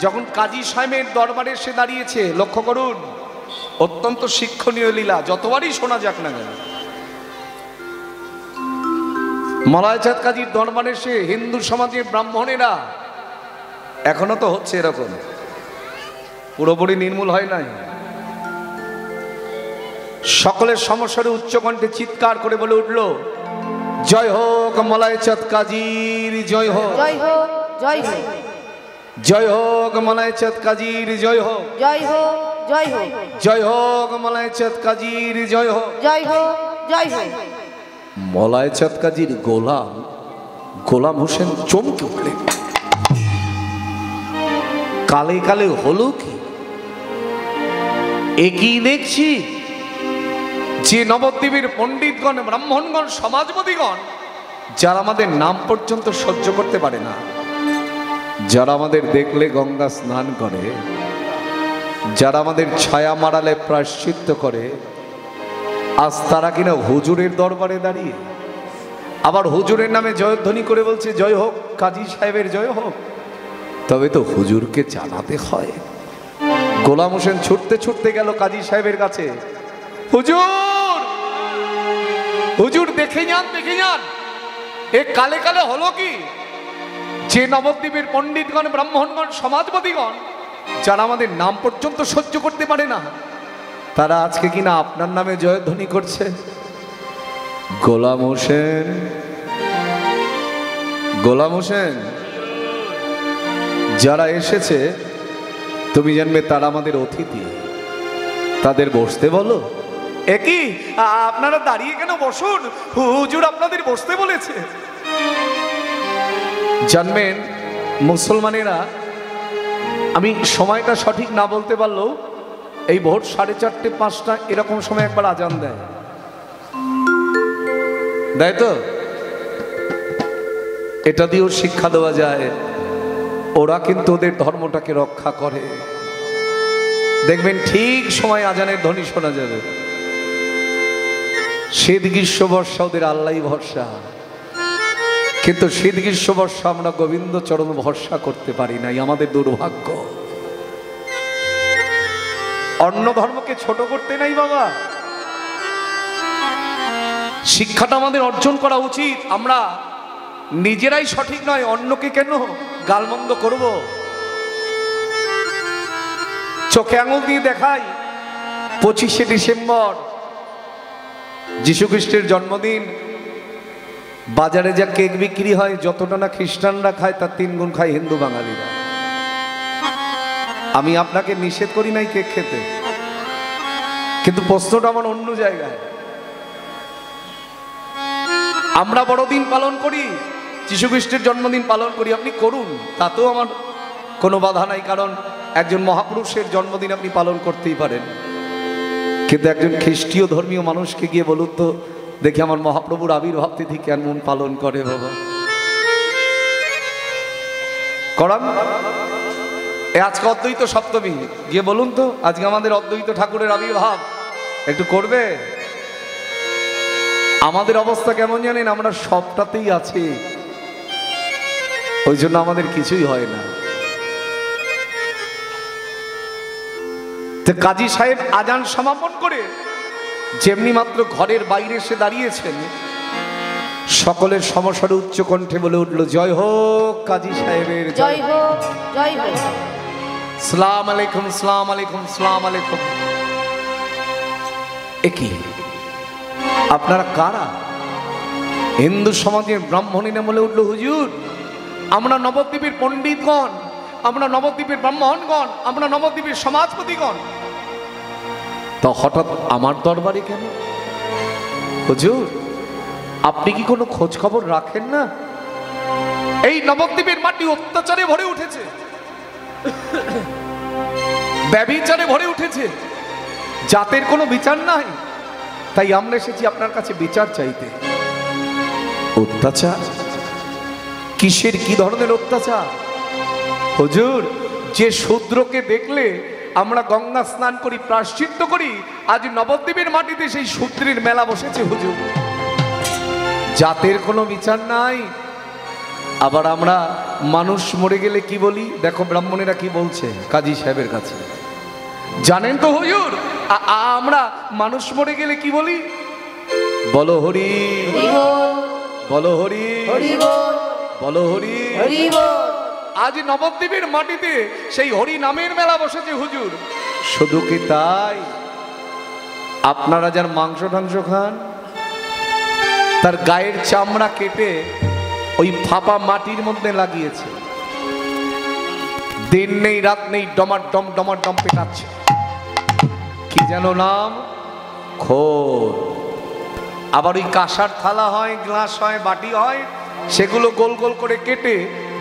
যখন কাজী সাহেবের দরবারে এসে দাঁড়িয়েছে, লক্ষ্য করুন, অত্যন্ত শিক্ষণীয় লীলা, যতবারই শোনা যাক না কেন। মলয়চাঁদ কাজীর দরবারে এসে হিন্দু সমাজের ব্রাহ্মণেরা, এখনো তো হচ্ছে এরকম, পুরোপুরি নির্মূল হয় নাই, সকলের সমস্যারে উচ্চকণ্ঠে চিৎকার করে বলে উঠল, জয় হোক মলয়চাঁদ কাজীর, জয় হোক, জয় হোক, জয় হোক, জয় হোক মলয়চাঁদ কাজীর, জয় হোক, জয় হোক, জয় হোক, জয় হোক মলয়চাঁদ কাজীর, জয় হোক, জয় হোক, জয় হোক। মলয়চাঁদ কাজীর গোলাম হোসেন চমকে উঠলেন। কালে কালে হলো কি, একই দেখছি যে নবদ্বীপের পণ্ডিতগণ, ব্রাহ্মণগণ, সমাজবাদীগণ, যারা আমাদের নাম পর্যন্ত সহ্য করতে পারে না, যারা আমাদের দেখলে গঙ্গা স্নান করে, যারা আমাদের ছায়া মারালে প্রায়শ্চিত্ত করে, আজ তারা কিনা হুজুরের দরবারে দাঁড়িয়ে আবার হুজুরের নামে জয়ধ্বনি করে বলছে, জয় হোক কাজী সাহেবের, জয় হোক। তবে তো হুজুরকে জানাতে হয়। গোলাম হোসেন ছুটতে ছুটতে গেল কাজী সাহেবের কাছে, হুজুর, হুজুর দেখে যান, দেখে যান, এ কালে কালে হলো কি, যে নবদ্বীপের পণ্ডিতগণ, ব্রাহ্মণগণ, সমাজবাদীগণ, যারা আমাদের নাম পর্যন্ত সহ্য করতে পারে না, তারা আজকে কিনা আপনার নামে জয়ধ্বনি করছে। গোলাম হোসেন, গোলাম হোসেন, যারা এসেছে তুমি জানবে তারা আমাদের অতিথি, তাদের বসতে বলো। একই আপনারা দাঁড়িয়ে কেন, বসুন, হুজুর আপনাদের বসতে বলেছে। জানবেন মুসলমানেরা, আমি সময়টা সঠিক না বলতে পারলেও এই ভোর 4:30, 5টা এরকম সময় একবার আজান দেয়, দেয় তো, এটা দিয়েও শিক্ষা দেওয়া যায় ওরা কিন্তু ওদের ধর্মটাকে রক্ষা করে। দেখবেন ঠিক সময় আজানের ধ্বনি শোনা যাবে। শীত গ্রীষ্ম বর্ষা ওদের আল্লাহই ভরসা, কিন্তু শীত গ্রীষ্ম বর্ষা আমরা গোবিন্দ চরণ ভরসা করতে পারি নাই, আমাদের দুর্ভাগ্য। অন্য ধর্মকে ছোট করতে নাই বাবা, শিক্ষাটা আমাদের অর্জন করা উচিত। আমরা নিজেরাই সঠিক নয়, অন্যকে কেন গালমন্দ করব? চোখে আঙুল দিয়ে দেখাই, 25শে ডিসেম্বর যীশু খ্রিস্টের জন্মদিন, বাজারে যা কেক বিক্রি হয়, যতটা না খ্রিস্টানরা খায় তার 3 গুণ খায় হিন্দু বাঙালিরা। আমি আপনাকে নিষেধ করি নাই কেক খেতে, কিন্তু প্রশ্নটা আমার অন্য জায়গায়। আমরা বড়দিন পালন করি, যীশু খ্রিস্টের জন্মদিন পালন করি, আপনি করুন, তাতেও আমার কোনো বাধা নাই, কারণ একজন মহাপুরুষের জন্মদিন আপনি পালন করতেই পারেন। কিন্তু একজন খ্রিস্টীয় ধর্মীয় মানুষকে গিয়ে বলুন তো দেখি, আমার মহাপ্রভুর আবির্ভাব তিথি কেমন পালন করে বাবা, করান। আজকে অদ্বৈত সপ্তমী, গিয়ে বলুন তো আজকে আমাদের অদ্বৈত ঠাকুরের আবির্ভাব, একটু করবে? আমাদের অবস্থা কেমন জানেন, আমরা সবটাতেই আছি, ওই জন্য আমাদের কিছুই হয় না। কাজী সাহেব আজান সমাপন করে যেমনি মাত্র ঘরের বাইরে এসে দাঁড়িয়েছেন, সকলের সমস্যার উচ্চ কণ্ঠে বলে উঠল, জয় হোক কাজী সাহেবের, জয় হোক, জয় হোক। সালাম আলাইকুম, সালাম আলাইকুম, সালাম আলাইকুম। একই আপনারা কারা? হিন্দু সমাজের ব্রাহ্মণীরা বলে উঠল, হুজুর আমরা নবদ্বীপের পণ্ডিতগণ, আমরা নবদ্বীপের ব্রাহ্মণগণ, আমরা নবদ্বীপের সমাজপতিগণ। তো হঠাৎ আমার দরবারে কেন হুজুর? আপনি কি কোনো খোঁজ খবর রাখেন না? এই নবদ্বীপের মাটি অত্যাচারে ভরে উঠেছে, ব্যভিচারে ভরে উঠেছে, জাতের কোনো বিচার নাই, তাই আমরা এসেছি আপনার কাছে বিচার চাইতে। অত্যাচার কিসের, কি ধরনের অত্যাচার? হুজুর যে শূদ্রকে দেখলে আমরা গঙ্গা স্নান করি, প্রায়শ্চিত্ত করি, আজ নবদ্বীপের মাটিতে সেই শূদ্রের মেলা বসেছে হুজুর। জাতের কোনো বিচার নাই, আবার আমরা মানুষ মরে গেলে কি বলি, দেখো ব্রাহ্মণেরা কি বলছে কাজী সাহেবের কাছে, জানেন তো হুজুর? আমরা মানুষ মরে গেলে কি বলি? বলো হরি, বলো হরি, বলো হরি। আজ নবদ্বীপের মাটিতে সেই হরি নামের মেলা বসেছে হুজুর। শুধু কি তাই, আপনারা যার মাংস টাংস খান তার গায়ের চামড়া কেটে ওই ফাঁপা মাটির মধ্যে লাগিয়েছে, দিন নেই রাত নেই ডমার ডম পেটাচ্ছে। কি যেন নাম? খোর। আবার ওই কাঁসার থালা হয়, গ্লাস হয়, বাটি হয়, সেগুলো গোল গোল করে কেটে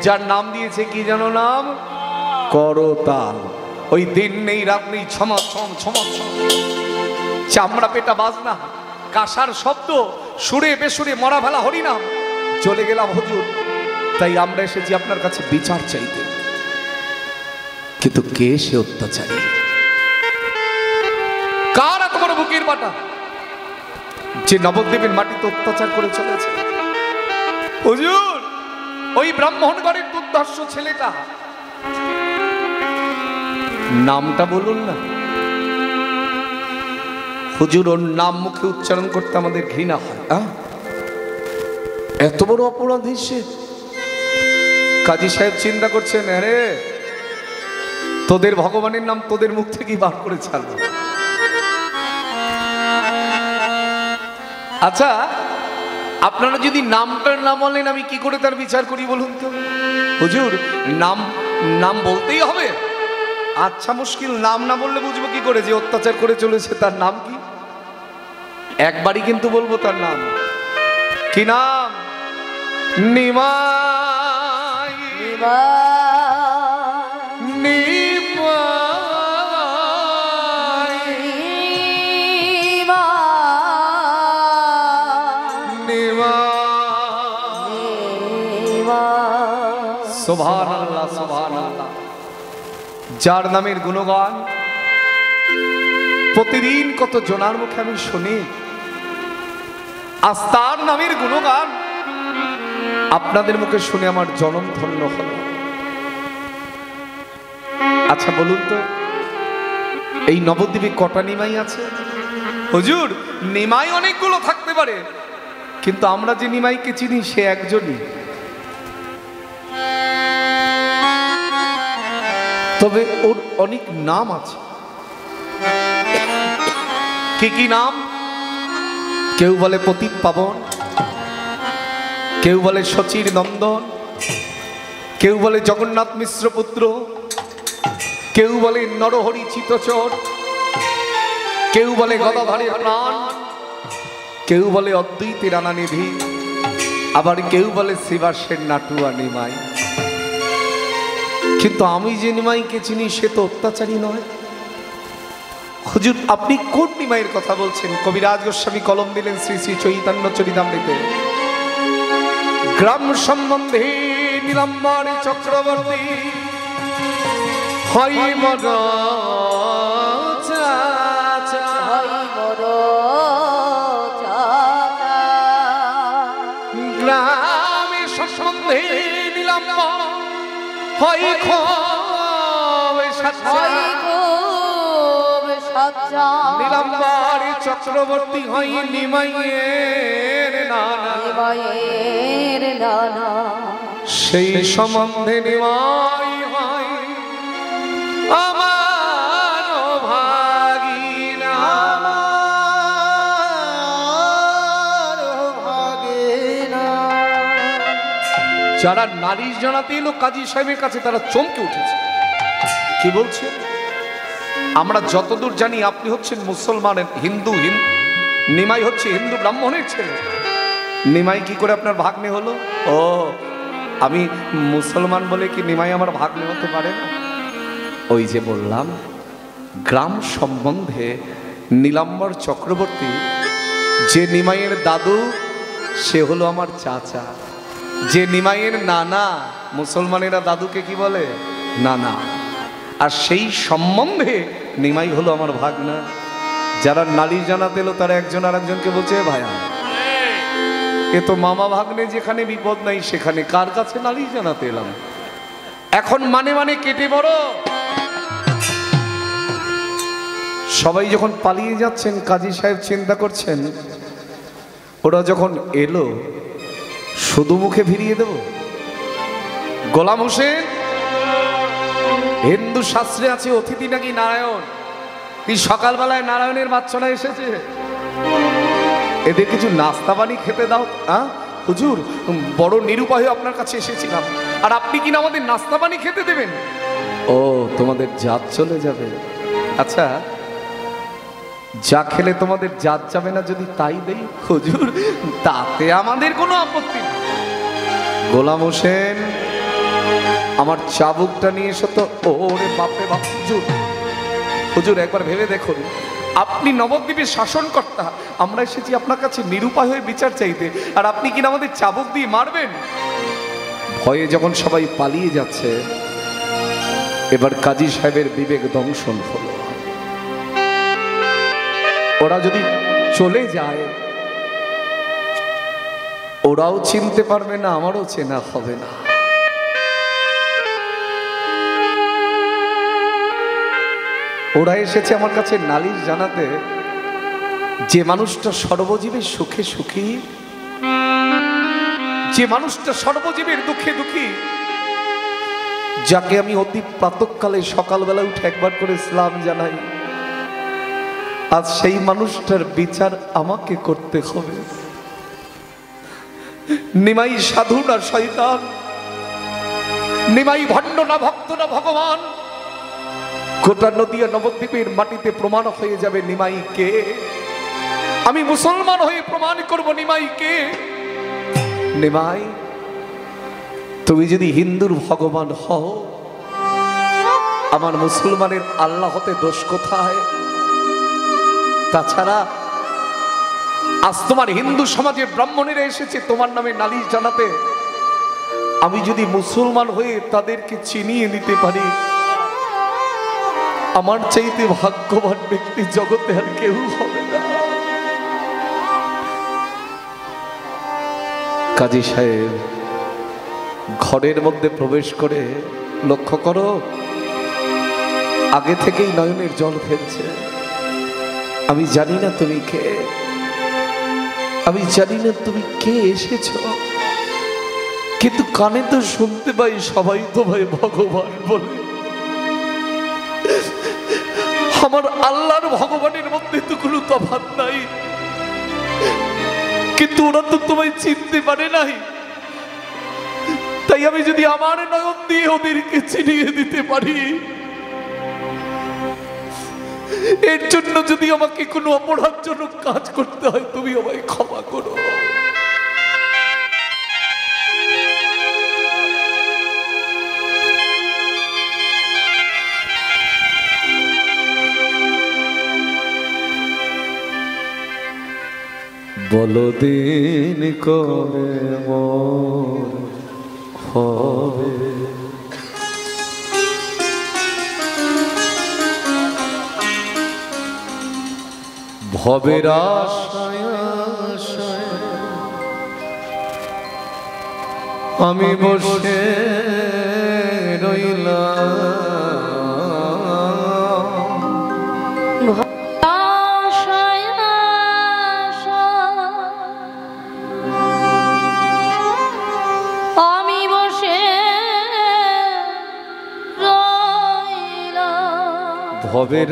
যার নাম দিয়েছে কি যেন নাম? করতাল। ওই দিন নেই রাত নেই ছমছম ছমছম চামড়া পেটা বাজনা, কাঁসার শব্দ, সুরে বেসুরে মরা ফেলা হরিনাম। চলে গেলাম হুজুর, তাই আমরা এসেছি আপনার কাছে বিচার চাইতে। কিন্তু কে সে অত্যাচারী? কার এত বড় বুকের বাটা যে নবদ্বীপের মাটিতে অত্যাচার করে চলেছে? হুজুর, ওই ব্রাহ্মণগড়ের দুর্ধর্ষ ছেলেটা, নামটা বলুন না হুজুর। ওর নাম মুখে উচ্চারণ করতে আমাদের ঘৃণা হয়। এত বড় অপরাধী সে। কাজী সাহেব চিন্তা করছেন, আরে তোদের ভগবানের নাম তোদের মুখ থেকেই বার করে ছাড়বো। আচ্ছা, আপনারা যদি নামটার না বলেন আমি কি করে তার বিচার করি বলুন তো? হুজুর, নাম নাম বলতেই হবে? আচ্ছা মুশকিল, নাম না বললে বুঝবো কি করে যে অত্যাচার করে চলেছে তার নাম কি? একবারই কিন্তু বলবো তার নাম। কি নাম? নিমাই। সুবহানাল্লাহ, সুবহানাল্লাহ। যার নামের গুণগান প্রতিদিন কত জনার মুখে আমি শুনি, আজ তার নামের গুণগান আপনাদের মুখে শুনে আমার জনম ধন্য হল। আচ্ছা বলুন তো, এই নবদ্বীপে কটা নিমাই আছে? হুজুর, নিমাই অনেকগুলো থাকতে পারে, কিন্তু আমরা যে নিমাইকে চিনি সে একজনই। তবে ওর অনেক নাম আছে। কি কি নাম? কেউ বলে পতিত পাবন, কেউ বলে শচীর নন্দন, কেউ বলে জগন্নাথ মিশ্র পুত্র, কেউ বলে নরহরি চিতচর, কেউ বলে গদাধরের প্রাণ, কেউ বলে অদ্বৈতের রানানিধি, আবার কেউ বলে শ্রীবাসের নাটুয়া নিমাই। কিন্তু আমি যে নিমাইকে চিনি সে তো অত্যাচারী নয়। হুজুর, আপনি কোন নিমাইয়ের কথা বলছেন? কবিরাজ গোস্বামী কলম দিলেন শ্রী শ্রী চৈতন্য চরিতামৃতে। গ্রাম সম্বন্ধে নীলাম্বর চক্রবর্তী হয় মর চাচা, গ্রামে সম্বন্ধে নীলাম্বর হয় নীলাম্বর চক্রবর্তী হয় নিমাইয়ের নানা। সেই সম্বন্ধে নিমাই হয় আমার ভাগিনা। যারা নারী জানাতে এলো কাজী সাহেবের কাছে তারা চমকে উঠেছে। কি বলছে? আমরা যতদূর জানি আপনি হচ্ছেন মুসলমানের হিন্দু, নিমাই হচ্ছে হিন্দু ব্রাহ্মণের ছেলে। নিমাই কি করে আপনার ভাগ্নে হলো? ও, আমি মুসলমান বলে কি নিমাই আমার ভাগ্নে হতে পারে না? ওই যে বললাম, গ্রাম সম্বন্ধে নীলাম্বর চক্রবর্তী যে নিমাইয়ের দাদু সে হলো আমার চাচা। যে নিমাইয়ের নানা, মুসলমানেরা দাদুকে কি বলে? নানা। আর সেই সম্বন্ধে নিমাই হলো আমার ভাগনা। যারা নারী জানাতে এলো তারা একজন আর একজনকে বলছে ভাইয়া। এ তো মামা ভাগ্নে যেখানে বিপদ নাই সেখানে কার কাছে নালিশ জানাতে এলাম? এখন মানে মানে কেটে বড়। সবাই যখন পালিয়ে যাচ্ছেন, কাজী সাহেব চিন্তা করছেন ওরা যখন এলো শুধু মুখে ফিরিয়ে দেব? গোলাম হোসেন, হিন্দু শাস্ত্রে আছে অতিথি নাকি নারায়ণ। এই সকালবেলায় নারায়ণের বাচ্চারা এসেছে, এদের কিছু নাস্তা পানি খেতে দাও। হুজুর, বড় নিরুপায় আপনার কাছে এসেছিলাম, আর আপনি কিনা আমাদের নাস্তা পানি খেতে দেবেন? ও, তোমাদের জাত চলে যাবে? আচ্ছা, যা খেলে তোমাদের জাত যাবে না যদি তাই দেই? হুজুর, তাতে আমাদের কোনো আপত্তি নেই। গোলাম হোসেন, আমার চাবুকটা নিয়ে এসো তো। ওরে বাপরে বাপ! হুজুর, হুজুর একবার ভেবে দেখুন, আপনি নবদ্বীপের শাসনকর্তা, আমরা এসেছি আপনার কাছে নিরুপায় হয়ে বিচার চাইতে, আর আপনি কিনা আমাদের চাবুক দিয়ে মারবেন? ভয়ে যখন সবাই পালিয়ে যাচ্ছে, এবার কাজী সাহেবের বিবেক দংশন হলো। ওরা যদি চলে যায়, ওরাও চিনতে পারবে না, আমারও চেনা হবে না। ওরা এসেছে আমার কাছে নালিশ জানাতে, যে মানুষটা সর্বজীবের সুখে সুখী, যে মানুষটা সর্বজীবের দুঃখে দুঃখী, যাকে আমি অতি প্রাতঃকালে সকালবেলা উঠে একবার করে সালাম জানাই, আজ সেই মানুষটার বিচার আমাকে করতে হবে। নিমাই সাধু না শয়তান, নিমাই ভণ্ড না ভক্ত না ভগবান, গোটা নদিয়া নবদ্বীপের মাটিতে প্রমাণ হয়ে যাবে নিমাই কে। আমি মুসলমান হয়ে প্রমাণ করব নিমাই কে। নিমাই, তুমি যদি হিন্দুর ভগবান হও, আমার মুসলমানের আল্লাহ হতে দোষ কোথায়? তাছাড়া আজ তোমার হিন্দু সমাজে ব্রাহ্মণেরা এসেছে তোমার নামে নালিশ জানাতে, আমি যদি মুসলমান হয়ে তাদেরকে চিনিয়ে নিতে পারি, আমার চাইতে ভাগ্যবান ব্যক্তি জগতে আর কেউ হবে না। কাজী সাহেব ঘরের মধ্যে প্রবেশ করে লক্ষ্য করো, আগে থেকেই নয়নের জল ফেলছে। আমি জানি না তুমি কে, আমি জানি না তুমি কে এসেছ, কিন্তু কানে তো শুনতে পাই সবাই তোমায় ভগবান বলে। আমার আল্লাহর ভগবানের মধ্যে তো কোনো তফাৎ নাই, কিন্তু ওরা তো তোমায় চিনতে পারে নাই। তাই আমি যদি আমার নয়ন দিয়ে ওদেরকে চিনিয়ে দিতে পারি, এর জন্য যদি আমাকে কোনো অপরাধজনক কাজ করতে হয়, তুমি আমায় ক্ষমা করো। বলো দিন কবে মোর হবে, ভবের আশায় আশায় আমি বসে রইলাম। আমি বসে রইলাম ভবের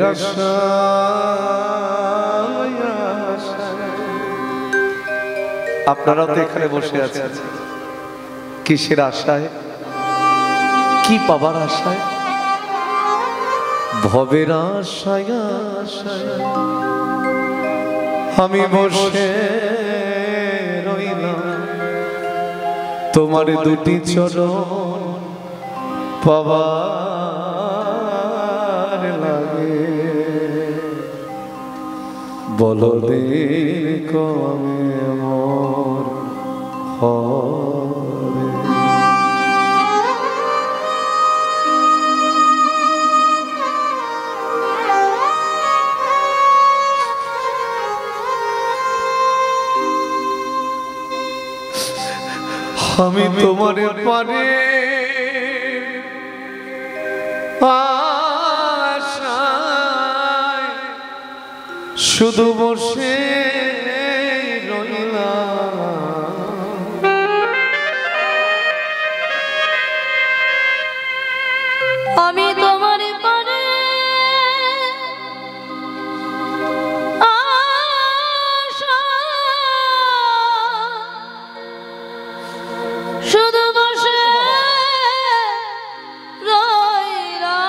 আপনারাও তো এখানে বসে আছেন, কিসের আশায়, কি পাবার আশায়? ভবের আশায় আশায় আমি বসে রইলাম, তোমার দুটি চরণ পাবার লাগে। বলো দিন কবে মোর হবে। আমি তোমার পারে আশায় শুধু বসে রইলাম। আমি তোমার পারে শুধু বসে রইলাম।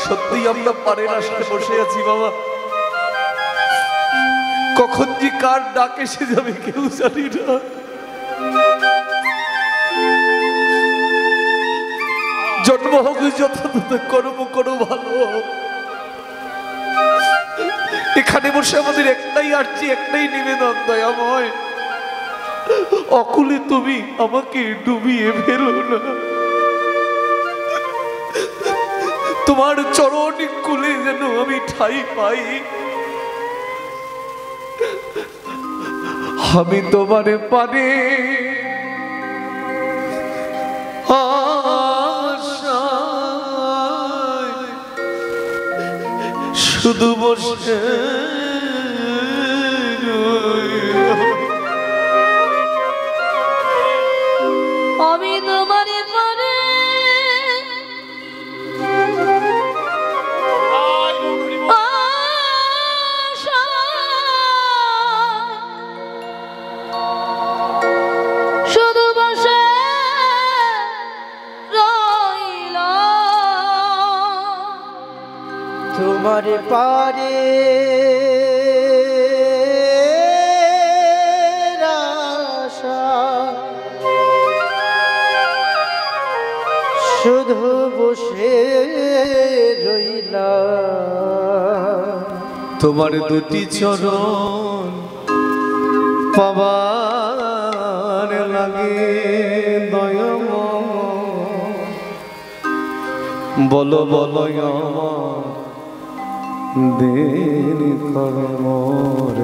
সত্যি আমরা পারে না সাথে বসে আছি বাবা, কখন যে কার ডাক এসে যাবে কেউ জানি না। জন্ম হোক যথাযথ, কর্ম করো ভালো। এখানে বসে আমাদের একটাই আর্জি, একটাই নিবেদন, দয়াময় অকুলে তুমি আমাকে ডুবিয়ে ফেলো না। তোমার চরণ কুলে যেন আমি ঠাই পাই। আমি তোমারে পারে আশায় শুধু বসে আমি তোমার পারে শুধু বসে রইলাম। তোমার পারে আশা শুধু বসে রইলাম। তোমার দুটি চরণ পাবার লাগে দয়াময়, বলো বলো আমার দেরি কর্মর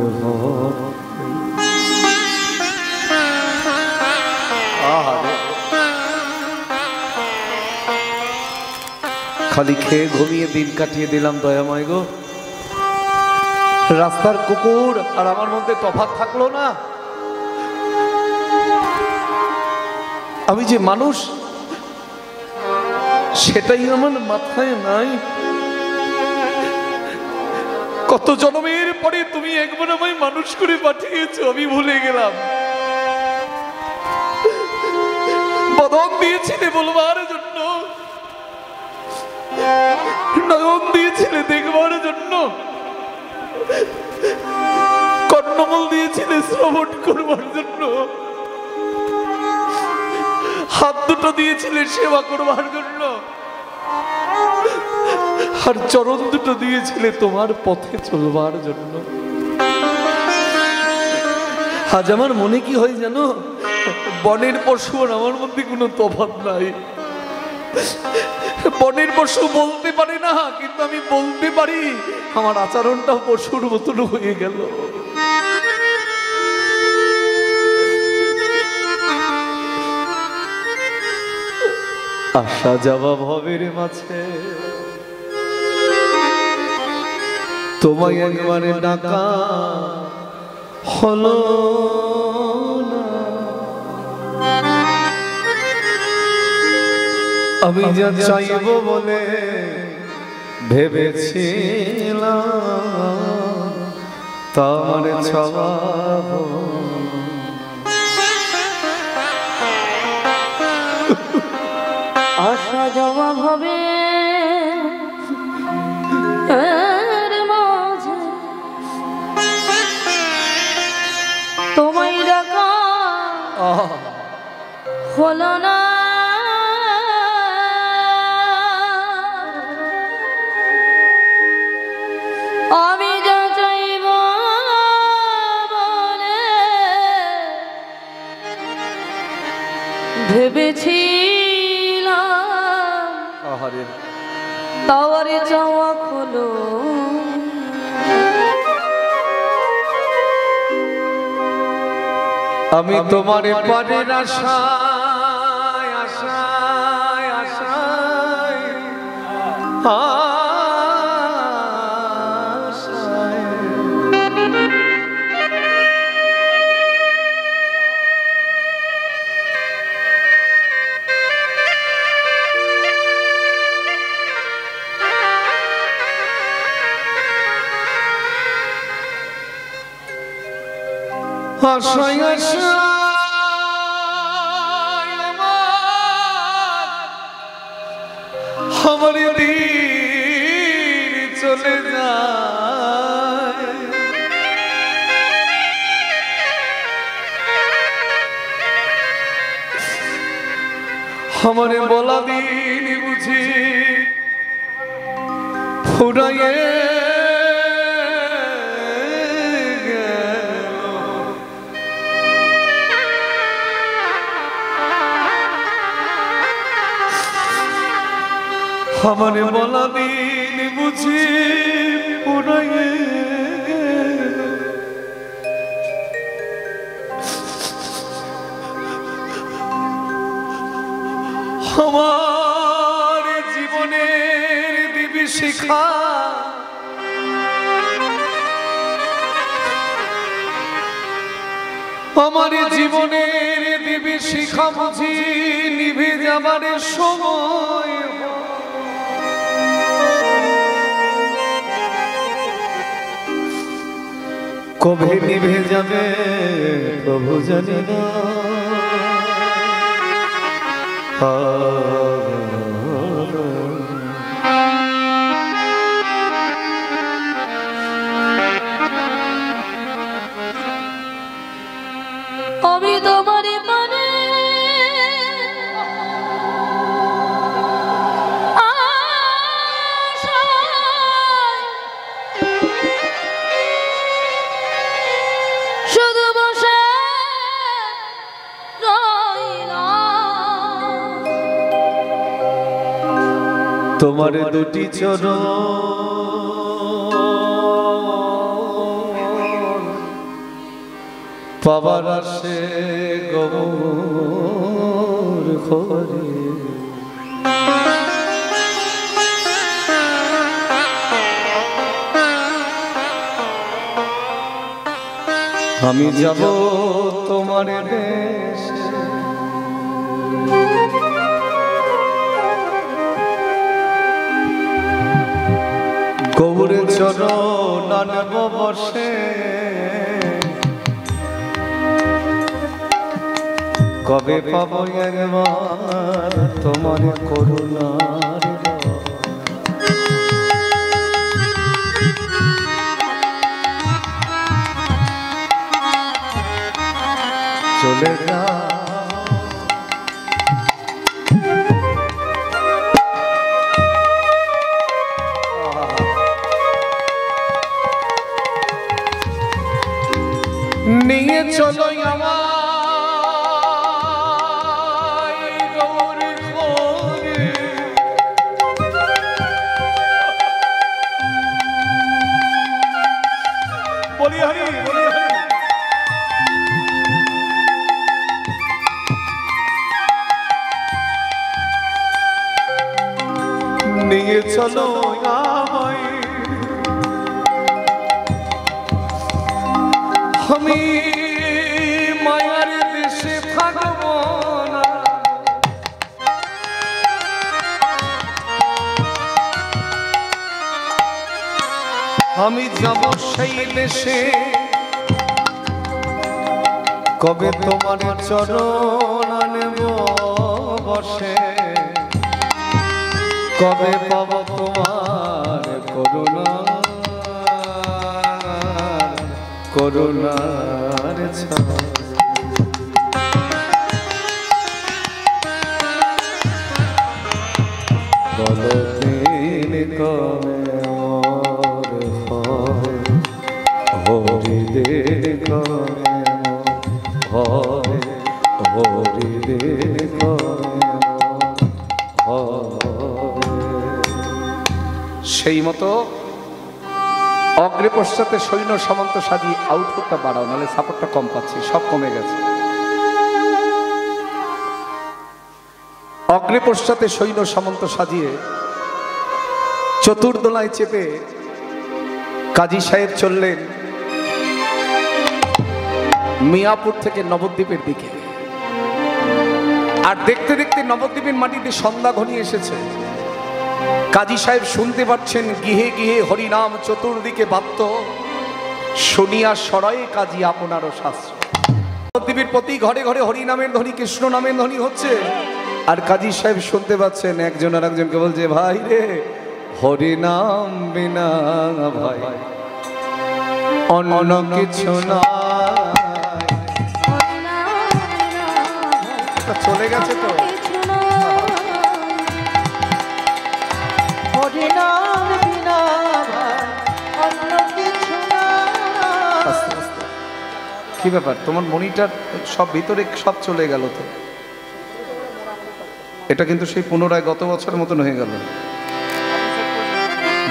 খালি খেয়ে ঘুমিয়ে দিন কাটিয়ে দিলাম দয়াময় গো। রাস্তার কুকুর আর আমার মধ্যে তফাৎ থাকলো না। আমি যে মানুষ সেটাই আমার মাথায় নাই। কত জন্মের পরে তুমি একবার আমায় মানুষ করে পাঠিয়েছো, আমি ভুলে গেলাম। বদন দিয়েছিলে বলবার জন্য, নয়ন দিয়েছিলে দেখবার জন্য, কর্ণমূল দিয়েছিলে শ্রবণ করবার জন্য, হাত দুটো দিয়েছিলে সেবা করবার জন্য, আর চরণ দুটো দিয়েছিলে তোমার পথে চলবার জন্য। আজ আমার মনে কি হয় জানো, বনের পশু আর আমার মধ্যে কোনো তফাৎ নাই। বনের পশু বলতে পারে না, কিন্তু আমি বলতে পারি। আমার আচরণটা পশুর মতন হয়ে গেল। আসা যাওয়া ভবের মাঝে তোমায় একবারে ডাকা হলো না। আমি যা চাইব বলে ভেবেছিলাম তার ছাওয়া আসা যাওয়া হবে এর মাঝে তোমায় ডাকা হলো না। আমি যা চাইব বলে ভেবেছিলাম তাওয়ার চাওয়া হলো। আমি তোমার পারের আশায় আশায় আশায় আশায় আশায় আশায় আমার দিন চলে যায় আমার বলা দিন বুঝি ফুরাইয়ে আমার বলা দিন বুঝি পুরাইয়ে আমার জীবনের দিবি শিখা আমার জীবনের দিবি শিখা বুঝি নিভে যাবার সময় কবে নিভে যাবে প্রভু জানে না আমি তোমারে মানে শুধু বসে তোমার দুটি চরণ পাবার আসে গৌর ঘরে আমি যাব তোমার দেশে গৌরে চরণ আনব বসে কবে পাব একবার তোমার করুণার চলে যা নিয়ে চলো আমায় গৌর ঘরে বলি হরি বলি হরি নিয়ে চলো আমায় আমি মায়ার দেশে থাকব না আমি যাব সেই দেশে কবে তোমার চরণ আনব বসে কবে পাব তোমার করুণা করুণার ছায়া বলদিন কমে মোর হয় হরিদের কমে হয় হরিদের কমে সেই মতো অগ্রে পশ্চাতে সৈন্য সামন্ত সাজিয়ে আউটপুটটা বাড়াও, নাহলে সাপোর্টটা কম পাচ্ছি, সব কমে গেছে। অগ্রে পশ্চাতে সৈন্য সামন্ত সাজিয়ে চতুর্দোলায় চেপে কাজী সাহেব চললেন মিয়াপুর থেকে নবদ্বীপের দিকে। আর দেখতে দেখতে নবদ্বীপের মাটিতে সন্ধ্যা ঘনিয়ে এসেছে। কাজী সাহেব শুনতে পাচ্ছেন গৃহে গৃহে হরিনাম চতুর্দিকে বাদ্য, শুনিয়া সরয়ে কাজী আপনারও শাস্ত্র। নবদ্বীপের প্রতি ঘরে ঘরে হরিনামের ধ্বনি, কৃষ্ণ নামের ধ্বনি হচ্ছে। আর কাজী সাহেব শুনতে পাচ্ছেন একজন আর একজনকে বলছে, ভাই রে হরিনাম বিনা ভাই অন্য কিছু না। চলে গেছে তো হরিনাম বিনা ভাই অন্য কিছু না। কি ব্যাপার, তোমার মনিটর সব ভিতরে সব চলে গেল তো? এটা কিন্তু সেই পুনরায় গত বছরের মতন হয়ে গেল।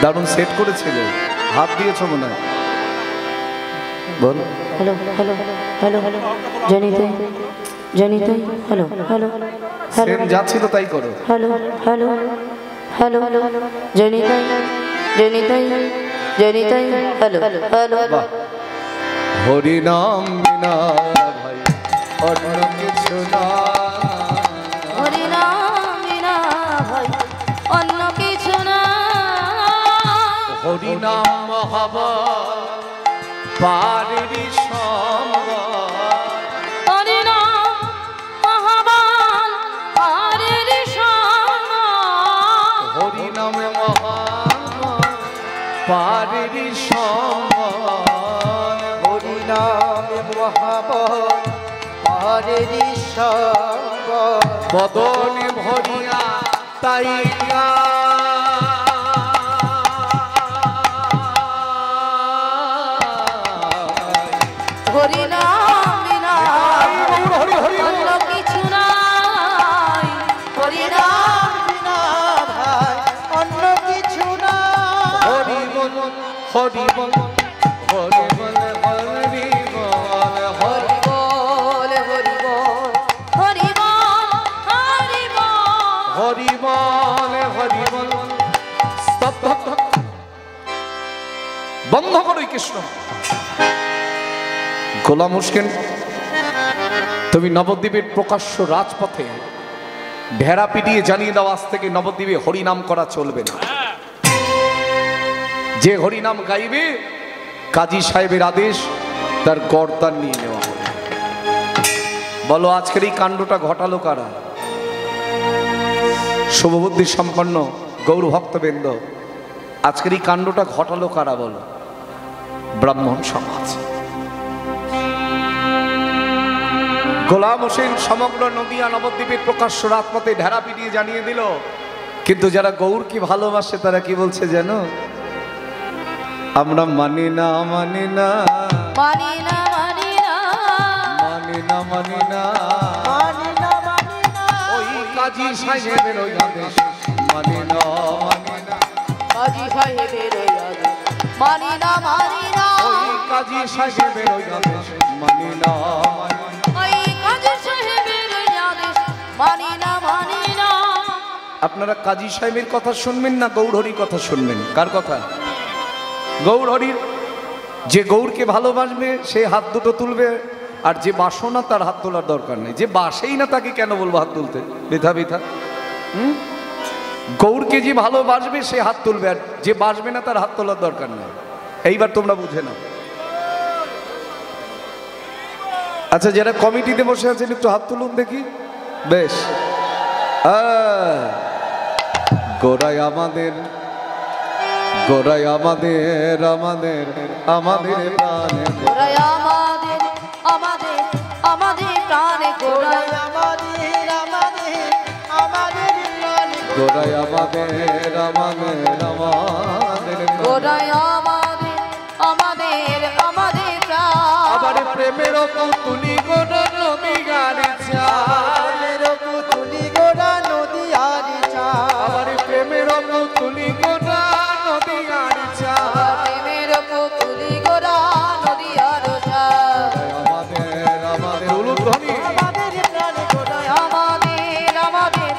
দারুণ সেট করেছিলে, হাত দিয়েছ মনে হয়। বল হ্যালো হ্যালো হ্যালো হ্যালো জনিতাই জনিতাই হ্যালো হ্যালো সেম যা ছিল তাই করো। হ্যালো হ্যালো হ্যালো জনিতাই জনিতাই জনিতাই হ্যালো হ্যালো। বাহ, হরিনাম বিনা ভাই অন্য কিছু না। হরিনাম বিনা ভাই অন্য কিছু না। হরিনাম মহাবা পারেরি সম্বর, হরিনাম মহাবান হরির সম্বর। হরিনাম মহাবা পারেরি সম্বর, হরিনাম মহাবল হরেরি সম্বল। বদনে ভরিয়া তাইয়া হরিনাম বিনা হরি হরি অন্য কিছু নাই। হরিনাম বিনা ভাই অন্য কিছু না। হরি বল হরি বল হরি বল হরি বল হরি বল হরি বল হরি বল হরি বল হরি বল হরি বল। স্তব স্তব স্তব। বন্ধ করো এই কৃষ্ণ। গোলাম হোসেন, তুমি নবদ্বীপের প্রকাশ্য রাজপথে ঢেরা পিটিয়ে জানিয়ে দাও আজ থেকে নবদ্বীপে হরিনাম করা চলবে না। যে হরিনাম গাইবে কাজী সাহেবের আদেশ তার গর্দান নিয়ে নেওয়া হবে। বলো আজকের এই কাণ্ডটা ঘটালো কারা? শুভবুদ্ধি সম্পন্ন গৌর ভক্তবৃন্দ, আজকের এই কাণ্ডটা ঘটালো কারা? বলো ব্রাহ্মণ সমাজ। গোলাম হোসেন সমগ্র নদিয়া নবদ্বীপের প্রকাশ্য রাজপথে ঢেরা পিটিয়ে জানিয়ে দিল। কিন্তু যারা গৌরকে ভালোবাসে তারা কি বলছে জানো? আমরা মানি না মানি না মানি না মানি না মানি না মানি না মানি না মানি না। ওই কাজী সাহেবের ওই আদেশ মানি না মানি না। কাজী সাহেবের ওই আদেশ মানি না মানি না। ওই কাজী সাহেবের ওই আদেশ মানি না মানি না। ওই কাজী সাহেবের ওই আদেশ মানি না মানি না। আপনারা কাজী সাহেবের কথা শুনবেন না গৌরহরির কথা শুনবেন? কার কথা? গৌরহরির। যে গৌরকে ভালোবাসবে সে হাত দুটো তুলবে, আর যে বাসো না তার হাত তোলার দরকার নেই। যে বাসেই না তাকে কেন বলবো হাত তুলতে? বৃথা বৃথা। গৌরকে যে ভালোবাসবে সে হাত তুলবে, আর যে বাসবে না তার হাত তোলার দরকার নেই। এইবার তোমরা বুঝে নাও। আচ্ছা, যারা কমিটিতে বসে আছেন একটু হাত তুলুন দেখি। বেশ। গোড়ায় আমাদের, গোড়ায় আমাদের আমাদের আমাদের প্রাণে, গোড়ায় আমাদের আমাদের আমাদের প্রাণে গোড়ায় আমাদের আমাদের আমাদের প্রাণে। গোড়ায় আমাদের আমাদের আমাদের গোড়ায় আমাদের আমাদের আমাদের প্রাণ। আবার প্রেমের পুতুলি গোড়া নদী গাড়ি প্রেমের পুতুলি গোড়া নদী আর চাঁদ। আবার প্রেমের পুতুলি গোড়া নদী গাড়ি প্রেমের পুতুলি গোড়া নদী আর চাঁদ। আমাদের আমাদের উলুধ্বনি আমাদের প্রাণে গোড়ায় আমাদের আমাদের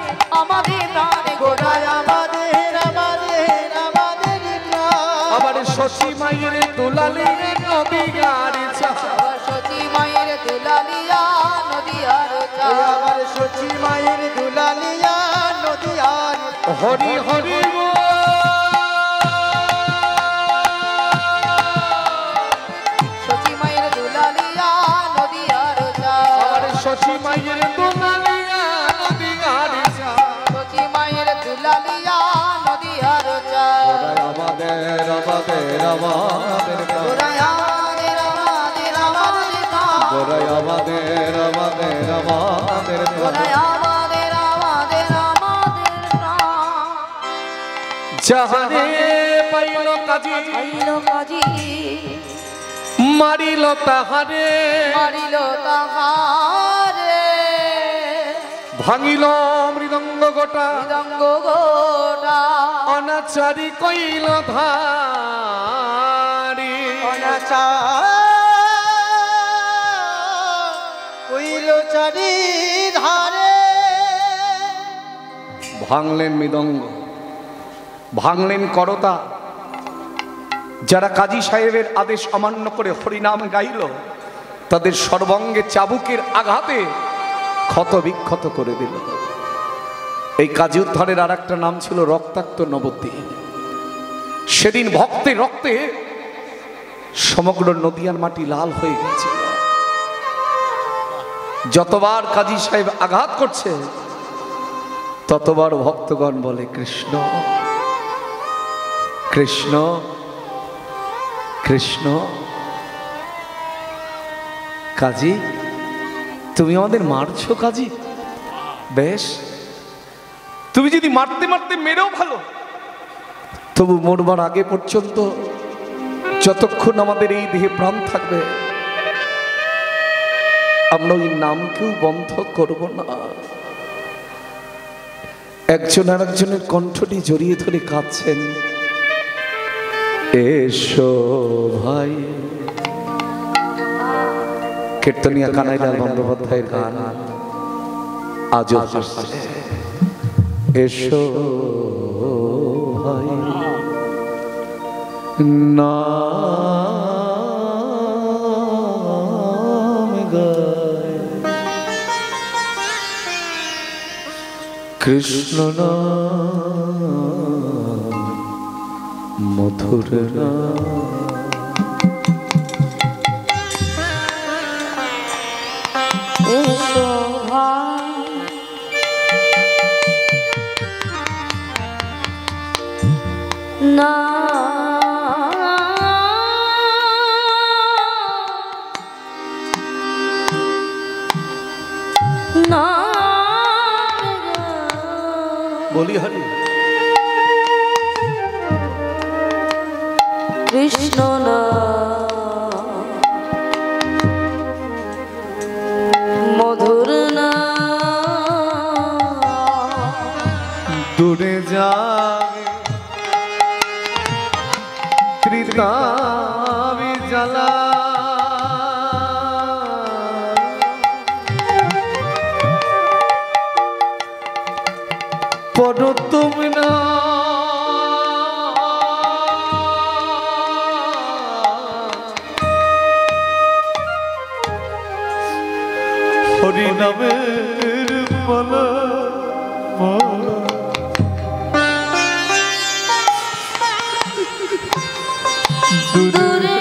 নদিয়ার চা ওই আমার সচি মায়ের দুলালিয়া নদিয়ার হরি হরি সচি মায়ের দুলালিয়া নদিয়ার চা শশী মায়ের দুলালিয়া নদিয়ার চা সচি মায়ের দুলালিয়া নদিয়ার চা আমাদের আমাদের আমাদের গোরাই আমাদের আমাদের আমাদের প্রাণ গোরাই আমাদের আমাদের আমাদের গোরাই আমাদের আমাদের আমাদের প্রাণ যাহারে পাইল কাজী আইল কাজী মারিল তাহারে মারিল তাহারে ভাঙিল মৃদঙ্গ গোটা মৃদঙ্গ গোটা অনাচারি কইল ধারি কইল চারি ধারে ভাঙলেন মৃদঙ্গ ভাঙলেন করতা যারা কাজী সাহেবের আদেশ অমান্য করে হরিনাম গাইল তাদের সর্বাঙ্গে চাবুকের আঘাতে ক্ষত বিক্ষত করে দিল। এই কাজী উদ্ধারের আর একটা নাম ছিল রক্তাক্ত নবদ্বীপ। সেদিন ভক্তের রক্তে সমগ্র নদিয়ার মাটি লাল হয়ে গেছে। যতবার কাজী সাহেব আঘাত করছে ততবার ভক্তগণ বলে কৃষ্ণ কৃষ্ণ কৃষ্ণ। কাজী তুমি আমাদের মারছো কাজী, বেশ তুমি যদি মারতে মারতে মেরেও ভালো, তবু মরবার আগে পর্যন্ত যতক্ষণ আমাদের এই দেহে প্রাণ থাকবে আমরা ওই নামকেও বন্ধ করব না। একজন আর একজনের কণ্ঠটি জড়িয়ে ধরে কাঁদছেন, এসো ভাই। কীর্তনিয়া কানাইলাল বন্দ্যোপাধ্যায়ের গান আজও হাসছে, এসো ভাই নাম গায় কৃষ্ণ নাম মধুর নাম। এসো ভাই না না বলি হরি কৃষ্ণ না মধুর না দূরে যাবে ত্রিতাবি জ্বালা পড় তুমি না হরি নামের মালা দূরে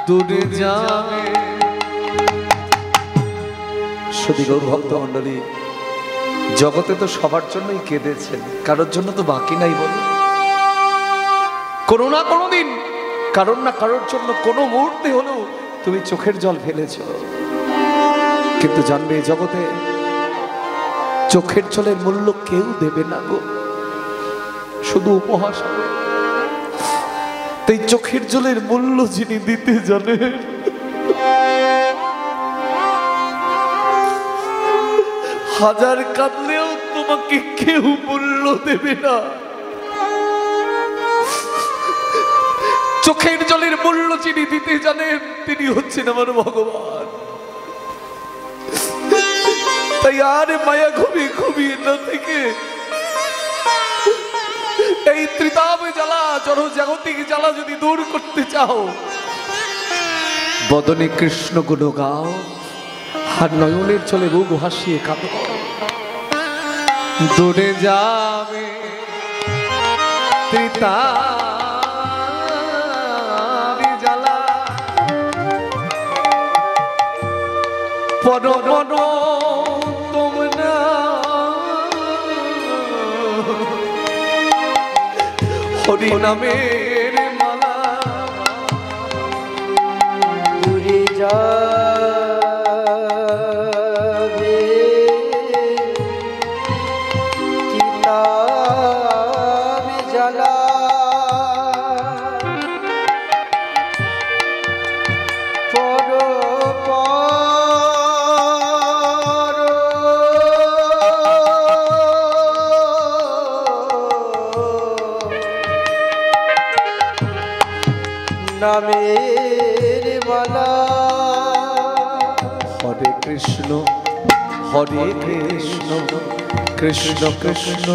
দূরে যাবে। শুধু গৌর ভক্ত মন্ডলী, জগতে তো সবার জন্যই কেঁদেছেন, কারোর জন্য তো বাকি নাই বলে। কোনো না কোনো দিন কারোর না কারোর জন্য কোনো মুহূর্তে হলেও তুমি চোখের জল ফেলেছ, কিন্তু জানবে জগতে চোখের জলের মূল্য কেউ দেবে না গো, শুধু উপহাস হবে। তাই চোখের জলের মূল্য যিনি দিতে জানেন, হাজার কাঁদলেও তোমাকে কেউ মূল্য দেবে না। চোখের জলের মূল্য যিনি দিতে জানেন তিনি হচ্ছেন আমার ভগবান। তাই আর মায়া ঘুমিয়ে না থেকে এই ত্রিতাপ জ্বালা, জড় জাগতিক জ্বালা যদি দূর করতে চাও, বদনে কৃষ্ণ গুণ গাও, আর নয়নের চলে বুক ভাসিয়ে কাঁদো। দূরে যাবে ত্রিতাপ জ্বালা, পর পর তোমরা হরি নামের মালা। দূরে যাবে ত্রিতাপ জ্বালা, পর পর নামের মালা। হরে কৃষ্ণ হরে কৃষ্ণ কৃষ্ণ কৃষ্ণ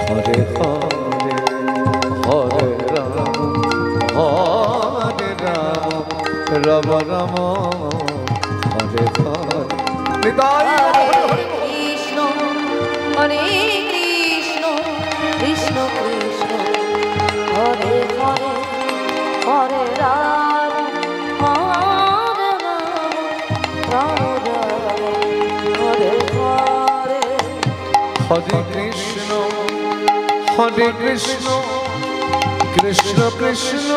হরে হরে, হরে রাম হরে রাম, রাম রাম হরে হরে। নিতাই হরে কৃষ্ণ হরে কৃষ্ণ কৃষ্ণ কৃষ্ণ হরে হরে, হরে রাম হরে রাম, রাম রাম হরে হরে। হরে কৃষ্ণ হরে কৃষ্ণ কৃষ্ণ কৃষ্ণ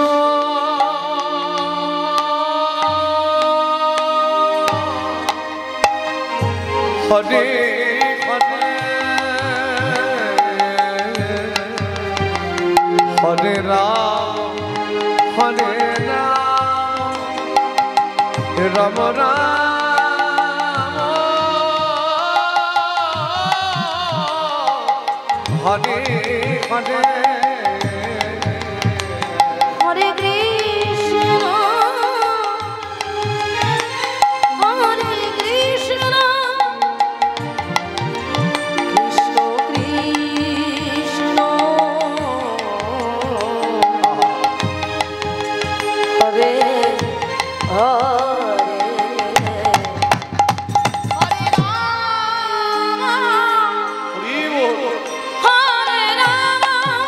হরে হরে, হরে রাম হরে রাম, রাম রাম হরে হরে। হরে কৃষ্ণ হরে কৃষ্ণ কৃষ্ণ কৃষ্ণ হরে হরে, হরে রাম হরি বল। হরে রাম হরে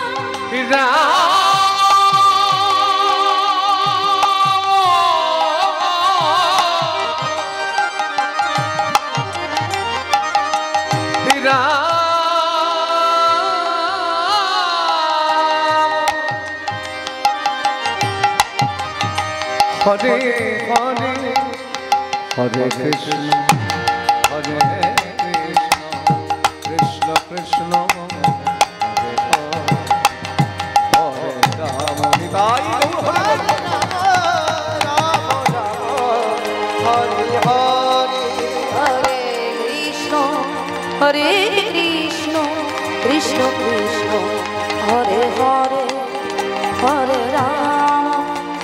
হরে, হরে কৃষ্ণ হরে কৃষ্ণ কৃষ্ণ কৃষ্ণ হরে হরে, হরে রাম। নিতাই গৌর হরি বল। রাম রাম হরি হরি, হরে কৃষ্ণ হরে কৃষ্ণ কৃষ্ণ কৃষ্ণ হরে হরে, হরে রাম